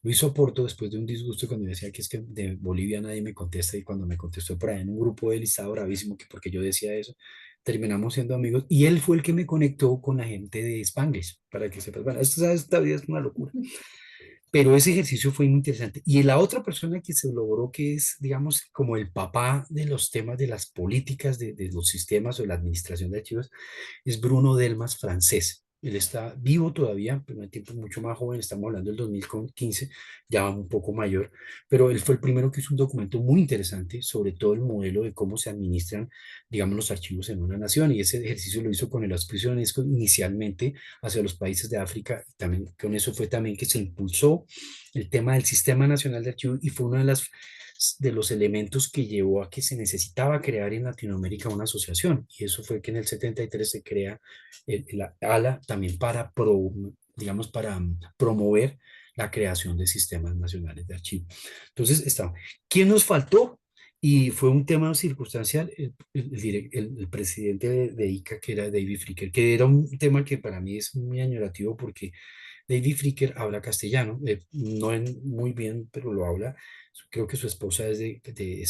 Luis Oporto, después de un disgusto cuando yo decía que es que de Bolivia nadie me contesta, y cuando me contestó por ahí en un grupo de él estaba bravísimo que porque yo decía eso, terminamos siendo amigos y él fue el que me conectó con la gente de Spanglish, para que sepas, bueno, esto, ¿sabes? Esta vida es una locura. Pero ese ejercicio fue muy interesante. Y la otra persona que se logró, que es, digamos, como el papá de los temas de las políticas de los sistemas o de la administración de archivos, es Bruno Delmas, francés. Él está vivo todavía, pero en tiempo mucho más joven, estamos hablando del 2015, ya un poco mayor, pero él fue el primero que hizo un documento muy interesante sobre todo el modelo de cómo se administran, digamos, los archivos en una nación, y ese ejercicio lo hizo con el auspicio de UNESCO inicialmente hacia los países de África, y también con eso fue también que se impulsó el tema del Sistema Nacional de Archivos, y fue uno de los elementos que llevó a que se necesitaba crear en Latinoamérica una asociación, y eso fue que en el 73 se crea la ALA también para, digamos, para promover la creación de sistemas nacionales de archivo. Entonces, está. ¿Quién nos faltó? Y fue un tema circunstancial, el presidente de ICA, que era David Fricker, que era un tema que para mí es muy añorativo porque David Fricker habla castellano, no muy bien, pero lo habla. Creo que su esposa es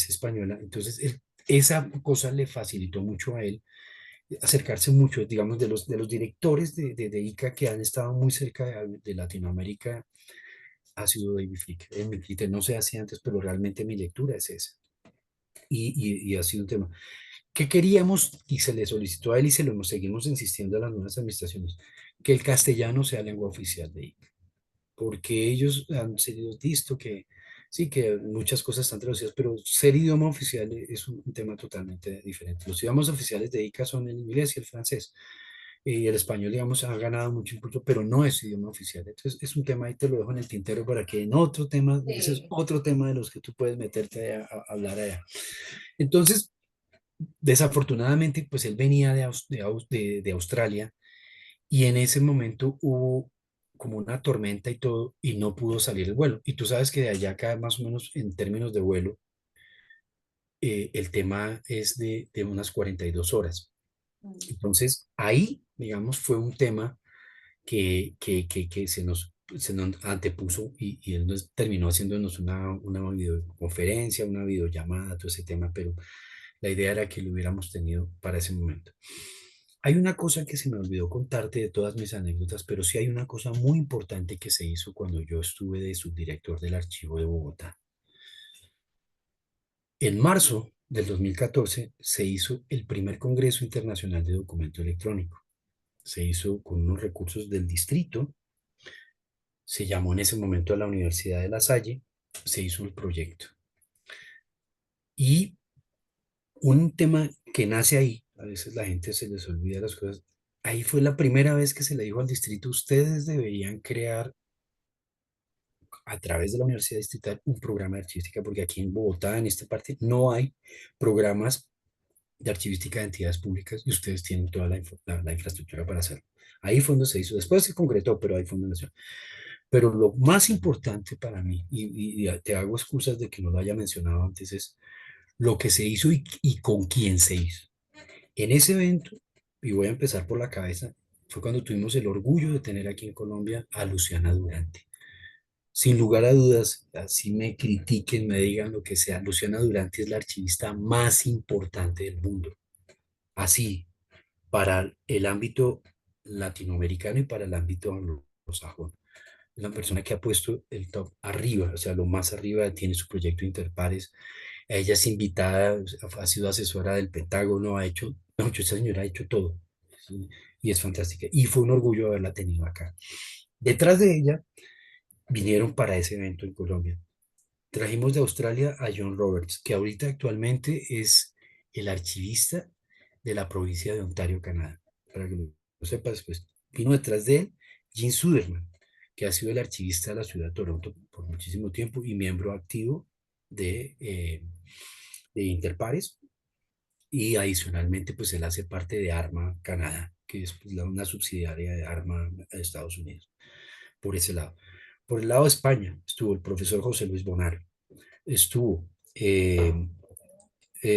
española, entonces esa cosa le facilitó mucho a él acercarse mucho, digamos, de los directores de ICA que han estado muy cerca de Latinoamérica, ha sido David Fricker. En mi criterio, no sé así antes, pero realmente mi lectura es esa. Y ha sido un tema. ¿Qué queríamos? Y se le solicitó a él y se lo seguimos insistiendo a las nuevas administraciones, que el castellano sea lengua oficial de ICA, porque ellos han sido visto que sí, que muchas cosas están traducidas, pero ser idioma oficial es un tema totalmente diferente. Los idiomas oficiales de ICA son el inglés y el francés. Y el español, digamos, ha ganado mucho impulso, pero no es idioma oficial. Entonces, es un tema, ahí te lo dejo en el tintero para que en otro tema, ese es Sí. otro tema de los que tú puedes meterte a hablar allá. Entonces, desafortunadamente, pues él venía de Australia, y en ese momento hubo como una tormenta y todo, y no pudo salir el vuelo. Y tú sabes que de allá acá, más o menos en términos de vuelo, el tema es de unas 42 horas. Mm. Entonces, ahí, digamos, fue un tema que se nos antepuso, y él nos terminó haciéndonos una videoconferencia, una videollamada, todo ese tema, pero la idea era que lo hubiéramos tenido para ese momento. Hay una cosa que se me olvidó contarte de todas mis anécdotas, pero sí hay una cosa muy importante que se hizo cuando yo estuve de subdirector del Archivo de Bogotá. En marzo del 2014 se hizo el primer Congreso Internacional de Documento Electrónico. Se hizo con unos recursos del distrito, se llamó en ese momento a la Universidad de La Salle, se hizo el proyecto. Y un tema que nace ahí, a veces la gente se les olvida las cosas, ahí fue la primera vez que se le dijo al distrito: ustedes deberían crear a través de la Universidad Distrital un programa de archivística, porque aquí en Bogotá, en esta parte, no hay programas de archivística de entidades públicas, y ustedes tienen toda la infraestructura para hacerlo. Ahí fue donde se hizo, después se concretó, pero ahí fue donde nació. Pero lo más importante para mí, y te hago excusas de que no lo haya mencionado antes, es lo que se hizo y con quién se hizo. En ese evento, y voy a empezar por la cabeza, fue cuando tuvimos el orgullo de tener aquí en Colombia a Luciana Durante. Sin lugar a dudas, así me critiquen, me digan lo que sea, Luciana Durante es la archivista más importante del mundo. Así, para el ámbito latinoamericano y para el ámbito anglosajón. Es la persona que ha puesto el top arriba, o sea, lo más arriba, tiene su proyecto Interpares. Ella es invitada, ha sido asesora del Pentágono, ha hecho, no, esa señora ha hecho todo. ¿Sí? Y es fantástica. Y fue un orgullo haberla tenido acá. Detrás de ella vinieron para ese evento en Colombia. Trajimos de Australia a John Roberts, que ahorita actualmente es el archivista de la provincia de Ontario, Canadá. Para que lo sepas, pues vino detrás de él Jim Suderman, que ha sido el archivista de la ciudad de Toronto por muchísimo tiempo y miembro activo de Interpares. Y adicionalmente, pues él hace parte de ARMA Canadá, que es pues, una subsidiaria de ARMA de Estados Unidos, por ese lado. Por el lado de España estuvo el profesor José Luis Bonar, estuvo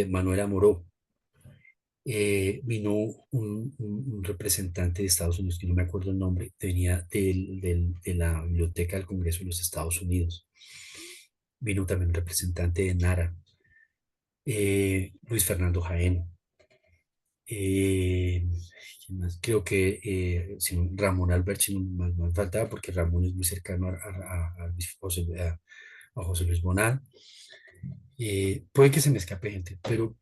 Manuela Moró, vino un representante de Estados Unidos, que no me acuerdo el nombre, venía de la Biblioteca del Congreso de los Estados Unidos. Vino también un representante de NARA, Luis Fernando Jaén. eh, ¿Quién más? Creo que Ramón Alberti no más faltaba porque Ramón es muy cercano a José Luis Bonal. Puede que se me escape gente, pero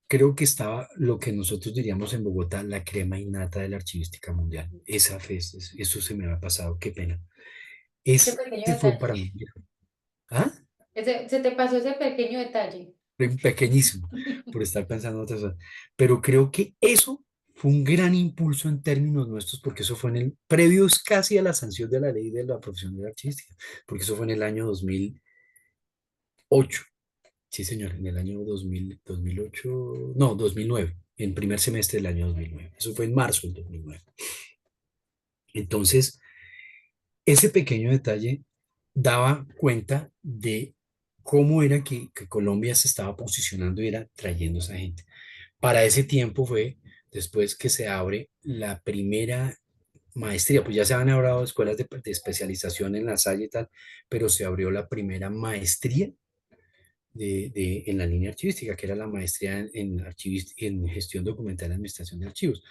creo que estaba lo que nosotros diríamos en Bogotá, la crema innata de la archivística mundial. Esa fe, eso se me ha pasado, qué pena. Ese pequeño Ese fue para detalle. mí. ¿Ah? Se te pasó ese pequeño detalle. Pequeñísimo, por estar pensando en otras cosas. Pero creo que eso fue un gran impulso en términos nuestros, porque eso fue en el, previos casi a la sanción de la ley de la profesión de la archivística, porque eso fue en el año 2008. Sí, señor, en el año 2008, no, 2009, en primer semestre del año 2009. Eso fue en marzo del 2009. Entonces, ese pequeño detalle daba cuenta de cómo era que Colombia se estaba posicionando y era trayendo a esa gente. Para ese tiempo fue después que se abre la primera maestría, pues ya se han hablado de escuelas de especialización en la Salle y tal, pero se abrió la primera maestría en la línea archivística, que era la maestría en gestión documental y administración de archivos,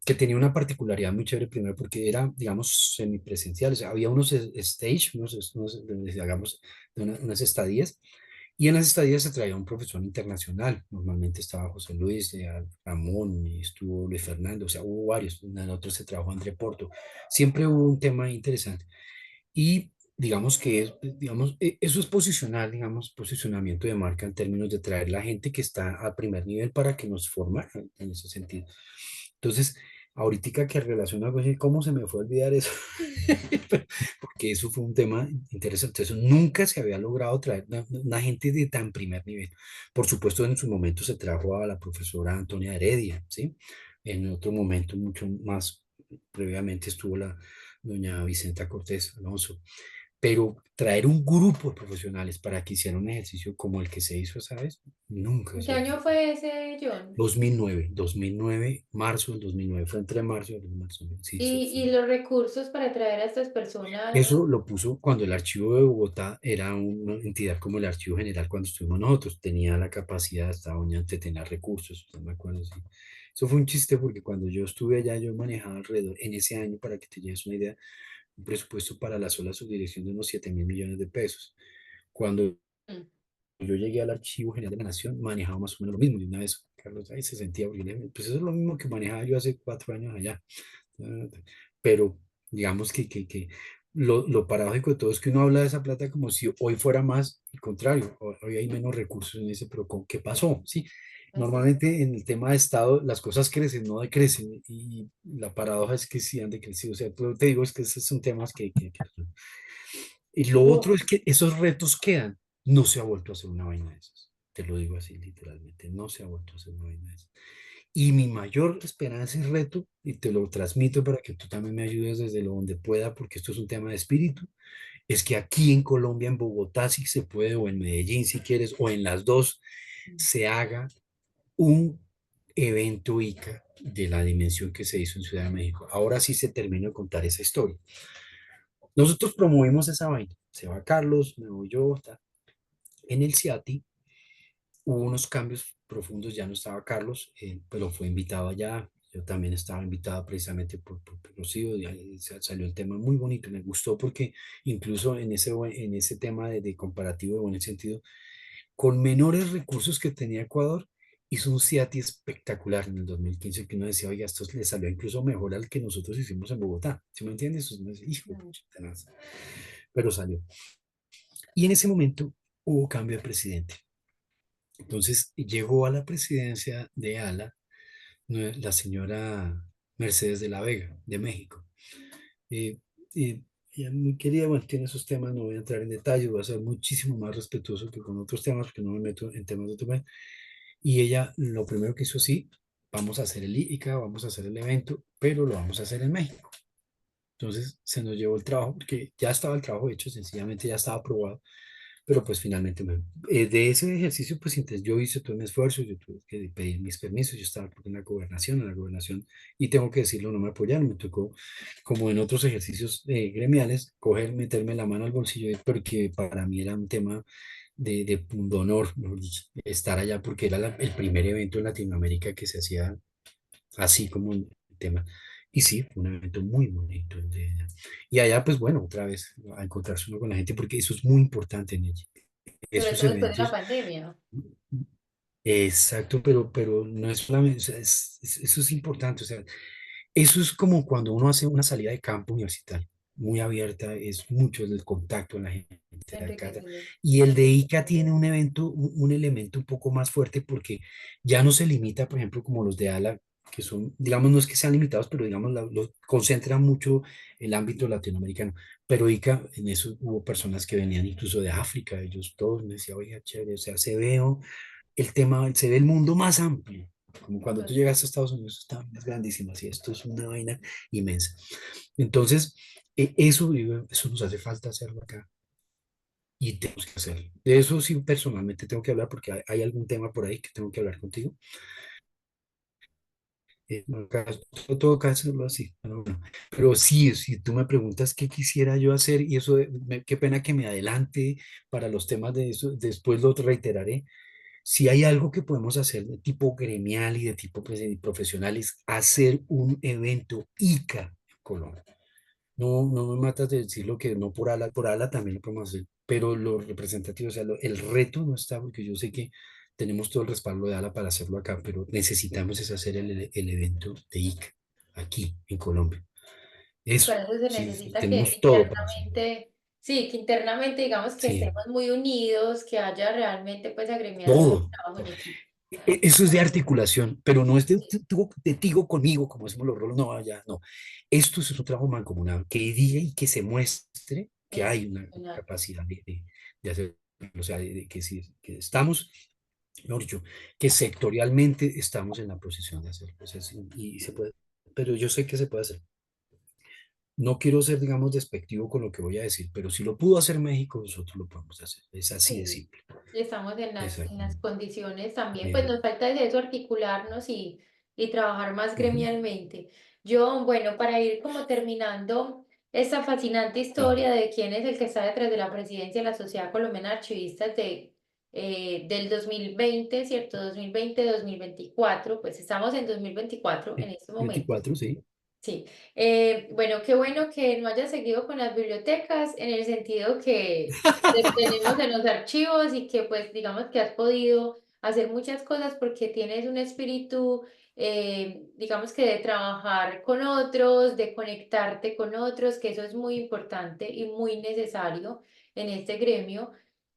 que tenía una particularidad muy chévere primero porque era, digamos, semipresencial, o sea, había unos stage, hagamos, unas estadías, y en las estadías se traía un profesor internacional, normalmente estaba José Luis, Ramón, y estuvo Luis Fernando, o sea, hubo varios, en el otro se trabajó André Porto, siempre hubo un tema interesante. Y digamos que digamos, eso es posicionar, digamos, posicionamiento de marca en términos de traer la gente que está al primer nivel para que nos forma en ese sentido. Entonces, ahorita que relaciona con cómo se me fue a olvidar eso, porque eso fue un tema interesante. Eso nunca se había logrado traer una gente de tan primer nivel. Por supuesto, en su momento se trajo a la profesora Antonia Heredia, ¿sí? En otro momento, mucho más previamente estuvo la doña Vicenta Cortés Alonso, pero traer un grupo de profesionales para que hicieran un ejercicio como el que se hizo, ¿sabes? Nunca ¿En qué se había año hecho. fue ese, John? 2009, marzo del 2009, fue entre marzo y marzo, sí, sí, sí. Y los recursos para traer a estas personas? Eso lo puso cuando el archivo de Bogotá era una entidad como el Archivo General cuando estuvimos nosotros, tenía la capacidad, estaba de tener recursos, no me acuerdo si. Eso fue un chiste porque cuando yo estuve allá yo manejaba alrededor, en ese año, para que te lleves una idea, un presupuesto para la sola subdirección de unos 7.000 millones de pesos. Cuando Mm. yo llegué al Archivo General de la Nación, manejaba más o menos lo mismo. Y una vez Carlos ahí se sentía, porque pues eso es lo mismo que manejaba yo hace 4 años allá. Pero digamos que lo paradójico de todo es que uno habla de esa plata como si hoy fuera más, al contrario, hoy hay menos recursos en ese, pero ¿qué pasó? Sí, Así. normalmente en el tema de Estado las cosas crecen, no decrecen, y la paradoja es que sí han decrecido. O sea, te digo, es que esos son temas y lo otro Hubo- es que esos retos quedan. No se ha vuelto a hacer una vaina de esas. Te lo digo así literalmente, no se ha vuelto a hacer una vaina de esas. Y mi mayor esperanza y reto, y te lo transmito para que tú también me ayudes desde lo donde pueda, porque esto es un tema de espíritu, es que aquí en Colombia, en Bogotá, si se puede, o en Medellín, si quieres, o en las dos, se haga un evento ICA de la dimensión que se hizo en Ciudad de México. Ahora sí se termina de contar esa historia. Nosotros promovimos esa vaina. Se va Carlos, me voy yo. En el CIATI hubo unos cambios profundos, ya no estaba Carlos, pero fue invitado allá. Yo también estaba invitado precisamente por Rocío, y ahí salió el tema muy bonito, me gustó porque incluso en ese tema de comparativo de buen sentido, con menores recursos que tenía Ecuador, hizo un CIATI espectacular en el 2015 que uno decía, oiga, esto le salió incluso mejor al que nosotros hicimos en Bogotá. ¿Sí me entiendes? Uno dice, hijo, de Mm. pucha, tenaz". Pero salió. Y en ese momento hubo cambio de presidente. Entonces llegó a la presidencia de ALA la señora Mercedes de la Vega, de México. Eh, y ella muy querida, bueno, tiene esos temas, no voy a entrar en detalles, voy a ser muchísimo más respetuoso que con otros temas, porque no me meto en temas de otro país. Y ella lo primero que hizo, sí, vamos a hacer el ICA, vamos a hacer el evento, pero lo vamos a hacer en México. Entonces se nos llevó el trabajo, porque ya estaba el trabajo hecho, sencillamente ya estaba aprobado, pero pues finalmente de ese ejercicio, pues entonces yo hice todo mi esfuerzo, yo tuve que pedir mis permisos, yo estaba en la gobernación, y tengo que decirlo, no me apoyaron, me tocó, como en otros ejercicios gremiales, coger, meterme la mano al bolsillo, porque para mí era un tema de pundonor, mejor dicho, estar allá, porque era el primer evento en Latinoamérica que se hacía así como el tema. Y sí, fue un evento muy bonito. Y allá, pues bueno, otra vez, a encontrarse uno con la gente, porque eso es muy importante en ella. sobre Esos todo después de la eventos, pandemia. exacto, pero no es solamente, o sea, eso es importante, o sea, eso es como cuando uno hace una salida de campo universitario, muy abierta, es mucho el contacto con la gente de acá. Enriquecedor. Y el de ICA tiene un evento, un elemento un poco más fuerte porque ya no se limita, por ejemplo, como los de ALA, que son, digamos, no es que sean limitados, pero digamos, los concentran mucho el ámbito latinoamericano. Pero ICA, en eso hubo personas que venían incluso de África, ellos todos me decían, oiga, chévere, o sea, el tema, se ve el mundo más amplio. Como cuando tú llegas a Estados Unidos, está más grandísimo, así, esto es una vaina inmensa. Entonces, eso nos hace falta hacerlo acá y tenemos que hacerlo. De eso sí, personalmente tengo que hablar porque hay algún tema por ahí que tengo que hablar contigo. No, todo caso hacerlo así. Bueno. Pero sí, si tú me preguntas qué quisiera yo hacer, y eso, qué pena que me adelante para los temas de eso, después lo reiteraré. Si hay algo que podemos hacer de tipo gremial y de tipo profesional es hacer un evento ICA en Colombia. No, no me matas de decir lo que no por ala también lo podemos hacer, pero lo representativo, o sea, el reto no está porque yo sé que tenemos todo el respaldo de ala para hacerlo acá, pero necesitamos es hacer el evento de ICA aquí en Colombia. Y Eso, para eso se sí, sí, necesita que tenemos todo para hacerlo. internamente, sí, que internamente digamos que Sí, estemos muy unidos, que haya realmente pues agremiados y todo. trabajo en equipo. Eso es de articulación, pero no es de tigo conmigo, como decimos los rolos, no, ya, no. Esto es un trabajo mancomunado, que diga y que se muestre que Es hay una funcional. capacidad de hacer, o sea, que, sí, que estamos, mejor dicho, que sectorialmente estamos en la posición de hacerlo. O sea, sí, y se puede, pero yo sé que se puede hacer. No quiero ser, digamos, despectivo con lo que voy a decir, pero si lo pudo hacer México, nosotros lo podemos hacer. Es así de Sí, simple. estamos en las Exactamente. condiciones también, pues Bien. nos falta es eso, articularnos y trabajar más Ujú. gremialmente. Yo, bueno, para ir como terminando esta fascinante Sí. historia de quién es el que está detrás de la presidencia de la Sociedad Colombiana de Archivistas del 2020, ¿cierto? 2020-2024, pues estamos en 2024 en este momento. 24, sí. Sí, bueno, qué bueno que no hayas seguido con las bibliotecas en el sentido que te tenemos en los archivos y que pues digamos que has podido hacer muchas cosas porque tienes un espíritu, digamos que de trabajar con otros, de conectarte con otros, que eso es muy importante y muy necesario en este gremio.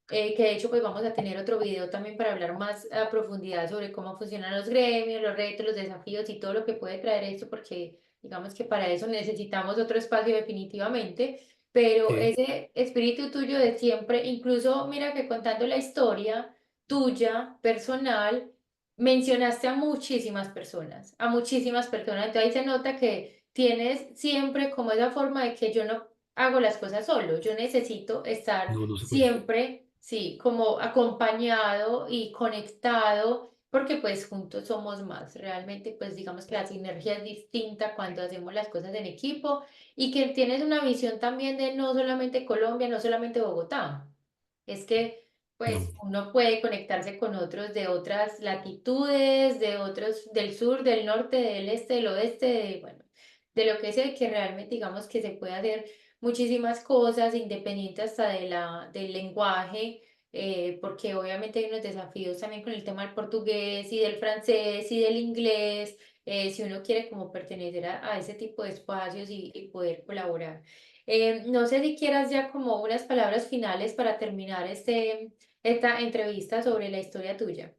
Que de hecho pues vamos a tener otro video también para hablar más a profundidad sobre cómo funcionan los gremios, los retos, los desafíos y todo lo que puede traer esto, porque digamos que para eso necesitamos otro espacio definitivamente, pero Sí. ese espíritu tuyo de siempre, incluso mira que contando la historia tuya, personal, mencionaste a muchísimas personas, entonces ahí se nota que tienes siempre como esa forma de que yo no hago las cosas solo, yo necesito estar No, no se puede. siempre, sí, como acompañado y conectado, porque pues juntos somos más. Realmente, pues digamos que la sinergia es distinta cuando hacemos las cosas en equipo y que tienes una visión también de no solamente Colombia, no solamente Bogotá. Es que No, pues uno puede conectarse con otros de otras latitudes, de otros del sur, del norte, del este, del oeste, de, bueno, de lo que sea, y que realmente digamos que se puede hacer muchísimas cosas, independiente hasta del lenguaje, porque obviamente hay unos desafíos también con el tema del portugués y del francés y del inglés, si uno quiere como pertenecer a ese tipo de espacios y poder colaborar. No sé si quieras ya como unas palabras finales para terminar esta entrevista sobre la historia tuya.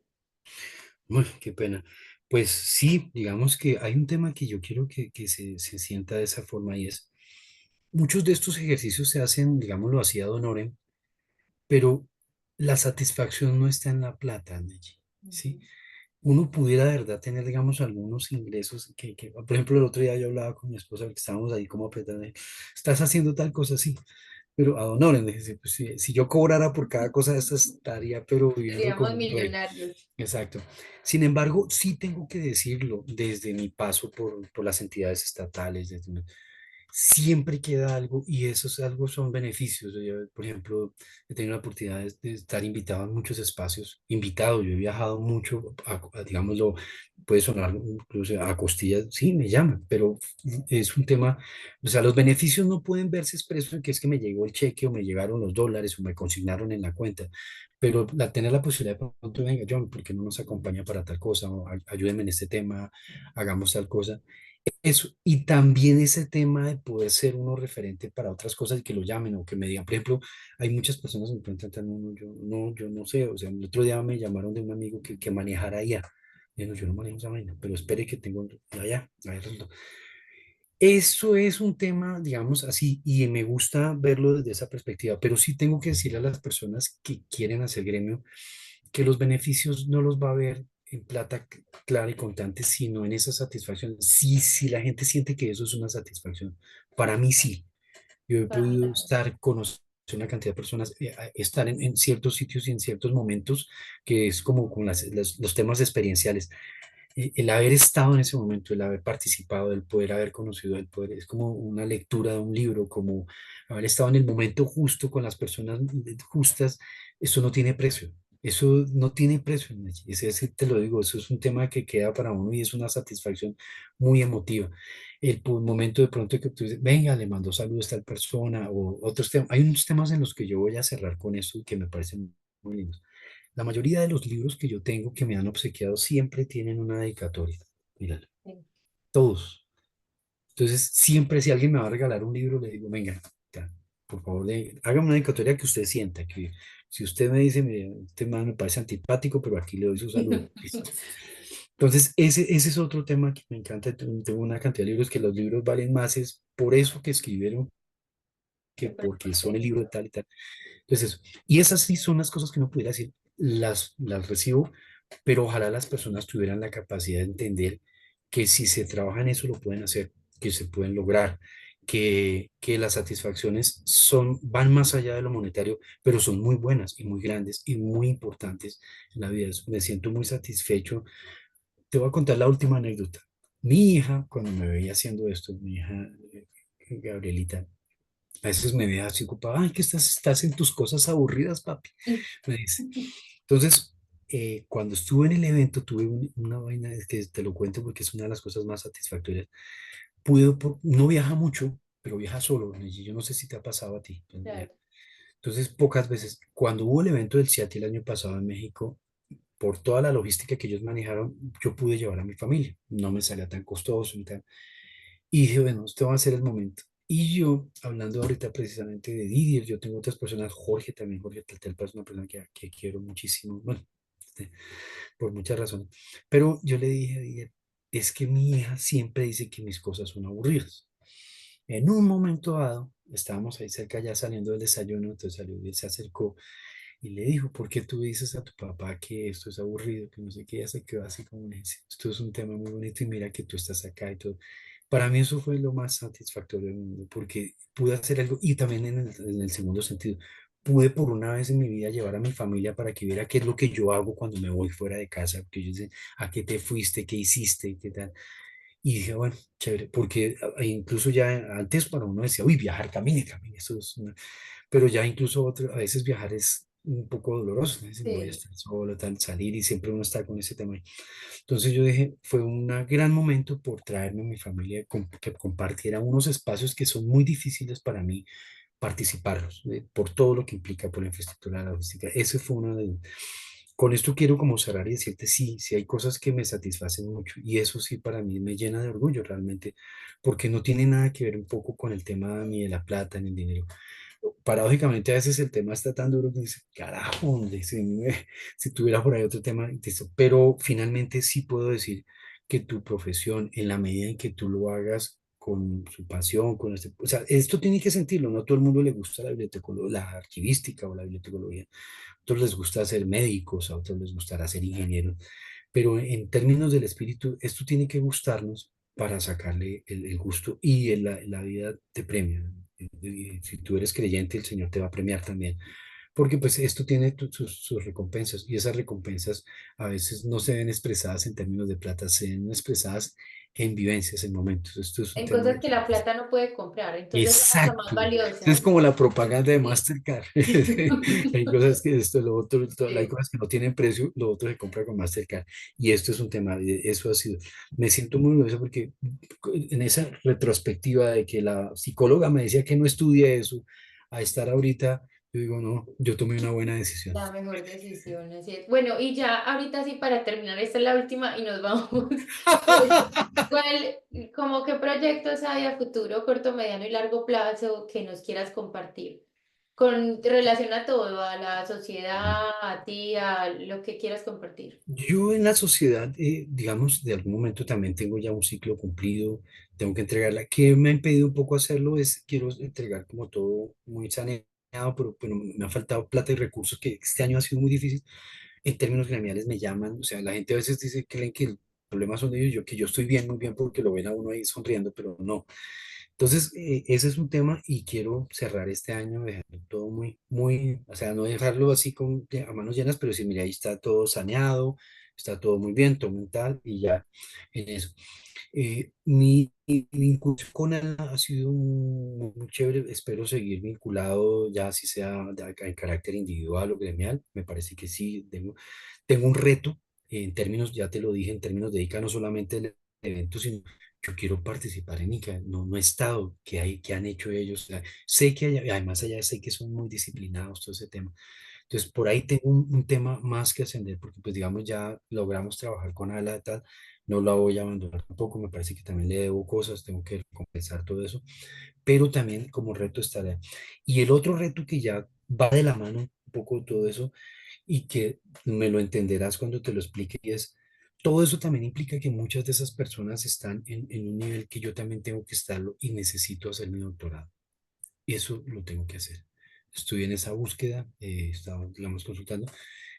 uy, qué pena. Pues sí, digamos que hay un tema que yo quiero que se sienta de esa forma y es, muchos de estos ejercicios se hacen, digámoslo así, ad honorem, pero la satisfacción no está en la plata, Neji, ¿sí? Ujú. Uno pudiera de verdad tener, digamos, algunos ingresos por ejemplo, el otro día yo hablaba con mi esposa, que estábamos ahí como apretando, estás haciendo tal cosa, sí, pero ad honorem, dije, pues, si yo cobrara por cada cosa de estas, estaría pero viviendo Seríamos como un rey. millonarios. Exacto. Sin embargo, sí tengo que decirlo desde mi paso por las entidades estatales, siempre queda algo y esos algo son beneficios. Yo, por ejemplo, he tenido la oportunidad de estar invitado a muchos espacios, invitado, yo he viajado mucho, digámoslo, puede sonar incluso a costillas, sí, me llaman, pero es un tema, o sea, los beneficios no pueden verse expresos en que es que me llegó el cheque o me llegaron los dólares o me consignaron en la cuenta, pero tener la posibilidad de pronto, venga, John, ¿por qué no nos acompaña para tal cosa? O ayúdeme en este tema, hagamos tal cosa. Eso, y también ese tema de poder ser uno referente para otras cosas y que lo llamen o que me digan, por ejemplo, hay muchas personas que me preguntan, no, no, yo no sé, o sea, el otro día me llamaron de un amigo que manejara IA. Y yo no manejo esa vaina, pero espere que tengo allá. Eso es un tema, digamos así, y me gusta verlo desde esa perspectiva, pero sí tengo que decirle a las personas que quieren hacer gremio que los beneficios no los va a ver en plata clara y contante, sino en esa satisfacción. Sí, sí, la gente siente que eso es una satisfacción. Para mí sí. Yo he podido Claro, estar, conocer una cantidad de personas, estar en ciertos sitios y en ciertos momentos, que es como con los temas experienciales el haber estado en ese momento, el haber participado, el poder haber conocido, el poder, es como una lectura de un libro, como haber estado en el momento justo con las personas justas, eso no tiene precio. Eso no tiene precio, Nachi. Ese te lo digo, eso es un tema que queda para uno y es una satisfacción muy emotiva. Momento de pronto que tú dices, venga, le mando saludos a tal persona o otros temas. Hay unos temas en los que yo voy a cerrar con eso y que me parecen muy lindos. La mayoría de los libros que yo tengo que me han obsequiado siempre tienen una dedicatoria. Míralo, sí. todos. Entonces, siempre si alguien me va a regalar un libro, le digo, venga, ya, por favor, hágame una dedicatoria que usted sienta, que si usted me dice, mire, este man me parece antipático, pero aquí le doy su saludo. Listo. Entonces, ese es otro tema que me encanta. Tengo una cantidad de libros que los libros valen más, es por eso que escribieron que Qué porque son el contenido. libro de tal y tal. Entonces, eso. Y esas sí son las cosas que no pudiera decir, las recibo, pero ojalá las personas tuvieran la capacidad de entender que si se trabaja en eso lo pueden hacer, que se pueden lograr, que las satisfacciones van más allá de lo monetario, pero son muy buenas y muy grandes y muy importantes en la vida. Me siento muy satisfecho. Te voy a contar la última anécdota. Mi hija, cuando me veía haciendo esto, mi hija Gabrielita, a veces me veía así ocupada, ay, que estás en tus cosas aburridas, papi, me dice. Entonces, cuando estuve en el evento, tuve una vaina, es que te lo cuento porque es una de las cosas más satisfactorias. No viaja mucho, pero viaja solo, y yo no sé si te ha pasado a ti. Pues, Claro, entonces, pocas veces, cuando hubo el evento del CIATI el año pasado en México, por toda la logística que ellos manejaron, yo pude llevar a mi familia. No me salía tan costoso y tal. Y dije, bueno, este va a ser el momento. Y yo, hablando ahorita precisamente de Didier, yo tengo otras personas, Jorge también, Jorge Taltelpa es una persona que quiero muchísimo, bueno, este, por muchas razones. Pero yo le dije a Didier, es que mi hija siempre dice que mis cosas son aburridas. En un momento dado, estábamos ahí cerca ya saliendo del desayuno, entonces salió y él se acercó y le dijo, ¿por qué tú dices a tu papá que esto es aburrido, que no sé qué? Ella se quedó así como, me dice, esto es un tema muy bonito y mira que tú estás acá y todo. Para mí eso fue lo más satisfactorio del mundo, porque pude hacer algo y también en el segundo sentido, pude por una vez en mi vida llevar a mi familia para que viera qué es lo que yo hago cuando me voy fuera de casa, porque ellos dicen, ¿a qué te fuiste? ¿Qué hiciste? ¿Qué tal? Y dije, bueno, chévere, porque incluso ya antes para uno decía, uy, viajar, camine, camine, eso es pero ya incluso a veces viajar es un poco doloroso, ¿no? Dicen, voy a sí, estar solo, tal, salir y siempre uno está con ese tema. Entonces yo dije, fue un gran momento por traerme a mi familia, que compartiera unos espacios que son muy difíciles para mí participarlos, por todo lo que implica por la infraestructura de la logística. Ese fue uno de... Con esto quiero como cerrar y decirte, sí, sí hay cosas que me satisfacen mucho y eso sí para mí me llena de orgullo realmente, porque no tiene nada que ver un poco con el tema ni de la plata ni el dinero. Paradójicamente a veces el tema está tan duro que dice, carajo, hombre, si tuviera por ahí otro tema, pero finalmente sí puedo decir que tu profesión, en la medida en que tú lo hagas con su pasión, o sea, esto tiene que sentirlo, no a todo el mundo le gusta la bibliotecología, la archivística o la bibliotecología, a otros les gusta ser médicos, a otros les gustará ser ingenieros, pero en términos del espíritu, esto tiene que gustarnos para sacarle el gusto y la vida te premia. Si tú eres creyente, el Señor te va a premiar también, porque pues esto tiene sus recompensas y esas recompensas a veces no se ven expresadas en términos de plata, se ven expresadas en vivencias, en momentos. Esto es un En tema cosas de... que la plata no puede comprar, entonces eso es lo más Exacto. Es valioso. como la propaganda de Sí. Mastercard. Hay cosas que esto, lo otro, hay Sí. cosas que no tienen precio, lo otro se compra con Mastercard. Y esto es un tema, eso ha sido. Me siento muy orgulloso porque en esa retrospectiva de que la psicóloga me decía que no estudie eso, a estar ahorita, yo digo, no, yo tomé una buena decisión. La mejor decisión, así es. Bueno, y ya ahorita sí para terminar, esta es la última y nos vamos. Pues, ¿cuál, como qué proyectos hay a futuro, corto, mediano y largo plazo que nos quieras compartir? Con relación a todo, a la sociedad, a ti, a lo que quieras compartir. Yo en la sociedad, digamos, de algún momento también tengo ya un ciclo cumplido, tengo que entregarla. ¿Qué me ha impedido un poco hacerlo? Es, quiero entregar como todo muy saneado, pero me ha faltado plata y recursos, que este año ha sido muy difícil. En términos gremiales me llaman, o sea, la gente a veces dice, creen que el problema son ellos, yo que yo estoy bien, muy bien, porque lo ven a uno ahí sonriendo, pero no. Entonces, ese es un tema y quiero cerrar este año, dejarlo todo muy, muy, o sea, no dejarlo así con, a manos llenas, pero sí, mira, ahí está todo saneado, está todo muy bien, todo mental y ya en eso. Mi vinculación con él ha sido muy, muy chévere, espero seguir vinculado, ya así sea en carácter individual o gremial, me parece que sí, tengo un reto en términos, ya te lo dije, en términos de ICA, no solamente el evento, sino yo quiero participar en ICA, no he estado, qué han hecho ellos? O sea, sé que además allá sé que son muy disciplinados todo ese tema. Entonces, por ahí tengo un tema más que ascender, porque pues digamos ya logramos trabajar con ALA y tal, no la voy a abandonar tampoco, me parece que también le debo cosas, tengo que compensar todo eso, pero también como reto estaré. Y el otro reto que ya va de la mano un poco todo eso y que me lo entenderás cuando te lo explique, y es, todo eso también implica que muchas de esas personas están en un nivel que yo también tengo que estarlo y necesito hacer mi doctorado. Eso lo tengo que hacer. Estoy en esa búsqueda, estaba, digamos, consultando.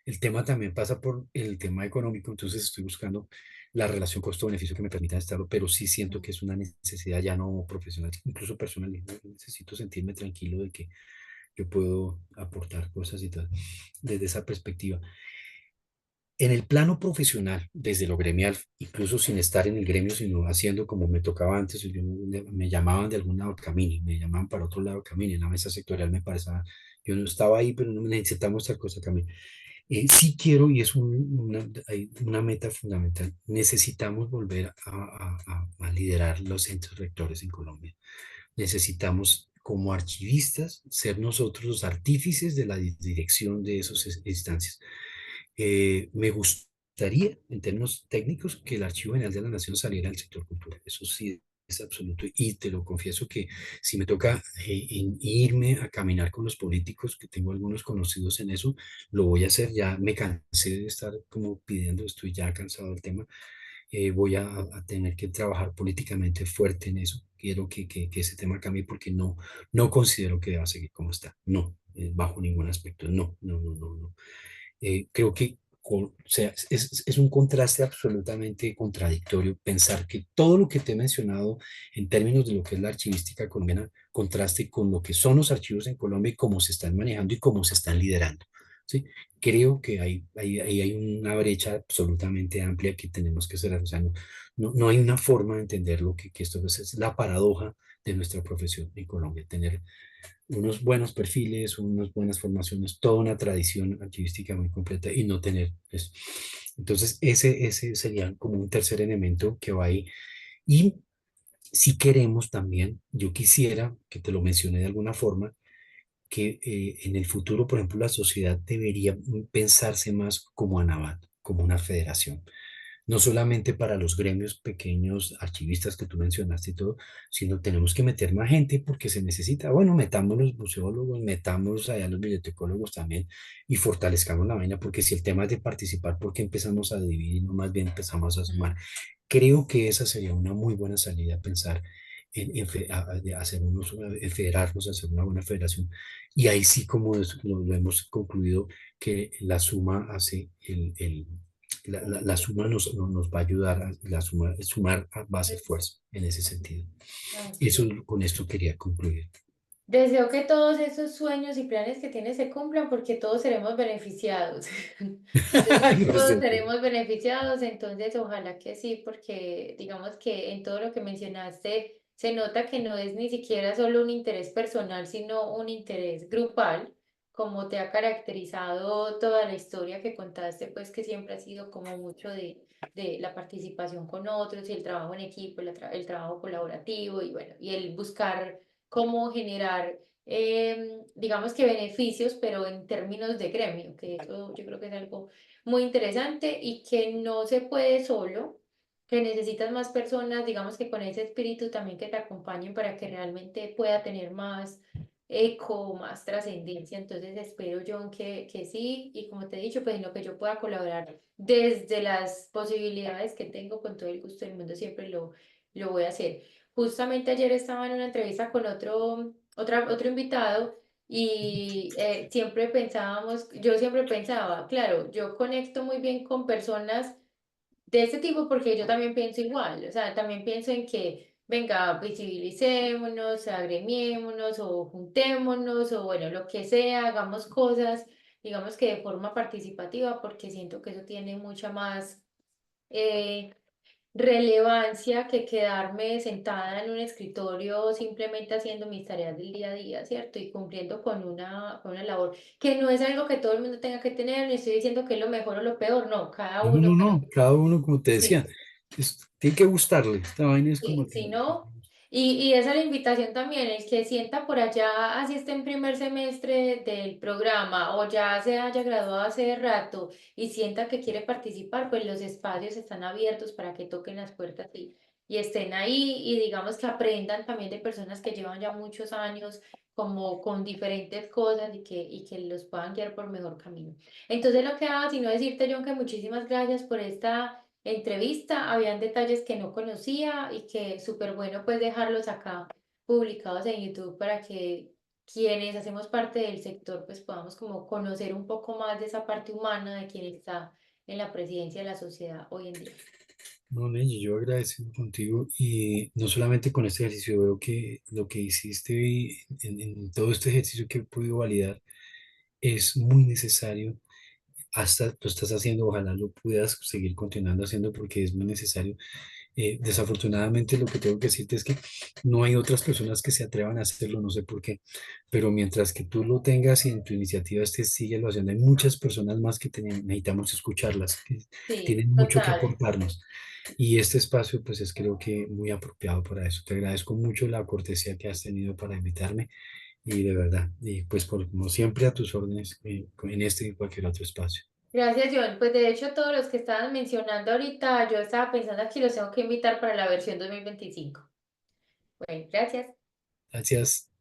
El tema también pasa por el tema económico, entonces estoy buscando la relación costo-beneficio que me permita estarlo, pero sí siento que es una necesidad ya no profesional, incluso personal. Necesito sentirme tranquilo de que yo puedo aportar cosas y tal desde esa perspectiva. En el plano profesional, desde lo gremial, incluso sin estar en el gremio, sino haciendo como me tocaba antes, me llamaban de algún lado Camini, me llamaban para otro lado Camini, en la mesa sectorial me parecía, yo no estaba ahí, pero no necesitamos tal cosa Camini. Sí quiero, y es hay una meta fundamental, necesitamos volver a liderar los centros rectores en Colombia. Necesitamos, como archivistas, ser nosotros los artífices de la dirección de esas instancias. Me gustaría, en términos técnicos, que el Archivo General de la Nación saliera al sector cultural. Eso sí es absoluto. Y te lo confieso que si me toca irme a caminar con los políticos, que tengo algunos conocidos en eso, lo voy a hacer. Ya me cansé de estar como pidiendo, estoy ya cansado del tema. Voy a tener que trabajar políticamente fuerte en eso. Quiero que ese tema cambie porque no considero que deba seguir como está. No, bajo ningún aspecto. No, no, no, no, no. Creo que o sea, es un contraste absolutamente contradictorio pensar que todo lo que te he mencionado en términos de lo que es la archivística colombiana contraste con lo que son los archivos en Colombia y cómo se están manejando y cómo se están liderando. ¿Sí? Creo que hay una brecha absolutamente amplia que tenemos que cerrar. O sea, no hay una forma de entender lo que esto es la paradoja de nuestra profesión en Colombia, tener unos buenos perfiles, unas buenas formaciones, toda una tradición archivística muy completa y no tener eso. Entonces, ese sería como un tercer elemento que va ahí. Y si queremos también, yo quisiera, que te lo mencioné de alguna forma, que en el futuro, por ejemplo, la sociedad debería pensarse más como ANABAT, como una federación no solamente para los gremios pequeños archivistas que tú mencionaste y todo, sino tenemos que meter más gente porque se necesita, bueno, metamos los museólogos, metamos allá los bibliotecólogos también y fortalezcamos la vaina, porque si el tema es de participar, ¿por qué empezamos a dividir y no más bien empezamos a sumar? Creo que esa sería una muy buena salida, pensar de hacer en federarnos, hacer una buena federación. Y ahí sí, como lo hemos concluido, que la suma hace la suma nos va a ayudar sumar va a ser fuerza en ese sentido. Así Eso es. con esto quería concluir. Deseo que todos esos sueños y planes que tienes se cumplan porque todos seremos beneficiados. Todos Gracias. seremos beneficiados, entonces ojalá que sí, porque digamos que en todo lo que mencionaste se nota que no es ni siquiera solo un interés personal, sino un interés grupal, como te ha caracterizado toda la historia que contaste, pues que siempre ha sido como mucho de la participación con otros y el trabajo en equipo, el trabajo colaborativo y bueno, y el buscar cómo generar digamos que beneficios, pero en términos de gremio, que eso yo creo que es algo muy interesante y que no se puede solo, que necesitas más personas, digamos que con ese espíritu también que te acompañen para que realmente pueda tener más eco, más trascendencia. Entonces espero, John, que sí, y como te he dicho, pues en lo que yo pueda colaborar desde las posibilidades que tengo, con todo el gusto del mundo, siempre lo voy a hacer. Justamente ayer estaba en una entrevista con otro invitado y siempre pensábamos, yo siempre pensaba, claro, yo conecto muy bien con personas de este tipo porque yo también pienso igual, o sea, también pienso en que, venga, visibilicémonos, agremiémonos o juntémonos o bueno, lo que sea, hagamos cosas, digamos que de forma participativa porque siento que eso tiene mucha más eh, relevancia que quedarme sentada en un escritorio simplemente haciendo mis tareas del día a día, ¿cierto? Y cumpliendo con una labor, que no es algo que todo el mundo tenga que tener, ni estoy diciendo que es lo mejor o lo peor, no, cada No, uno, no, pero no. Cada uno, como te decía, sí. tiene que gustarle. Esta vaina es Sí, como que... sí, ¿no? Y esa es la invitación también, el que sienta por allá, así esté en primer semestre del programa o ya se haya graduado hace rato y sienta que quiere participar, pues los espacios están abiertos para que toquen las puertas y estén ahí y digamos que aprendan también de personas que llevan ya muchos años como con diferentes cosas y que los puedan guiar por mejor camino. Entonces lo que hago, sino decirte, John, que muchísimas gracias por esta entrevista, habían detalles que no conocía y que súper bueno pues dejarlos acá publicados en YouTube para que quienes hacemos parte del sector pues podamos como conocer un poco más de esa parte humana de quien está en la presidencia de la sociedad hoy en día. No, Neji, yo agradecido contigo y no solamente con este ejercicio, veo que lo que hiciste en todo este ejercicio que he podido validar es muy necesario. Hasta lo estás haciendo, ojalá lo puedas seguir continuando haciendo porque es muy necesario. Desafortunadamente lo que tengo que decirte es que no hay otras personas que se atrevan a hacerlo, no sé por qué, pero mientras que tú lo tengas y en tu iniciativa estés, síguelo haciendo. Hay muchas personas más que necesitamos escucharlas, que Sí, tienen mucho que total. aportarnos y este espacio pues es creo que muy apropiado para eso. Te agradezco mucho la cortesía que has tenido para invitarme y de verdad, y pues por, como siempre a tus órdenes en este y cualquier otro espacio. Gracias, John. Pues de hecho todos los que estaban mencionando ahorita, yo estaba pensando aquí los tengo que invitar para la versión 2025. Bueno, gracias. Gracias.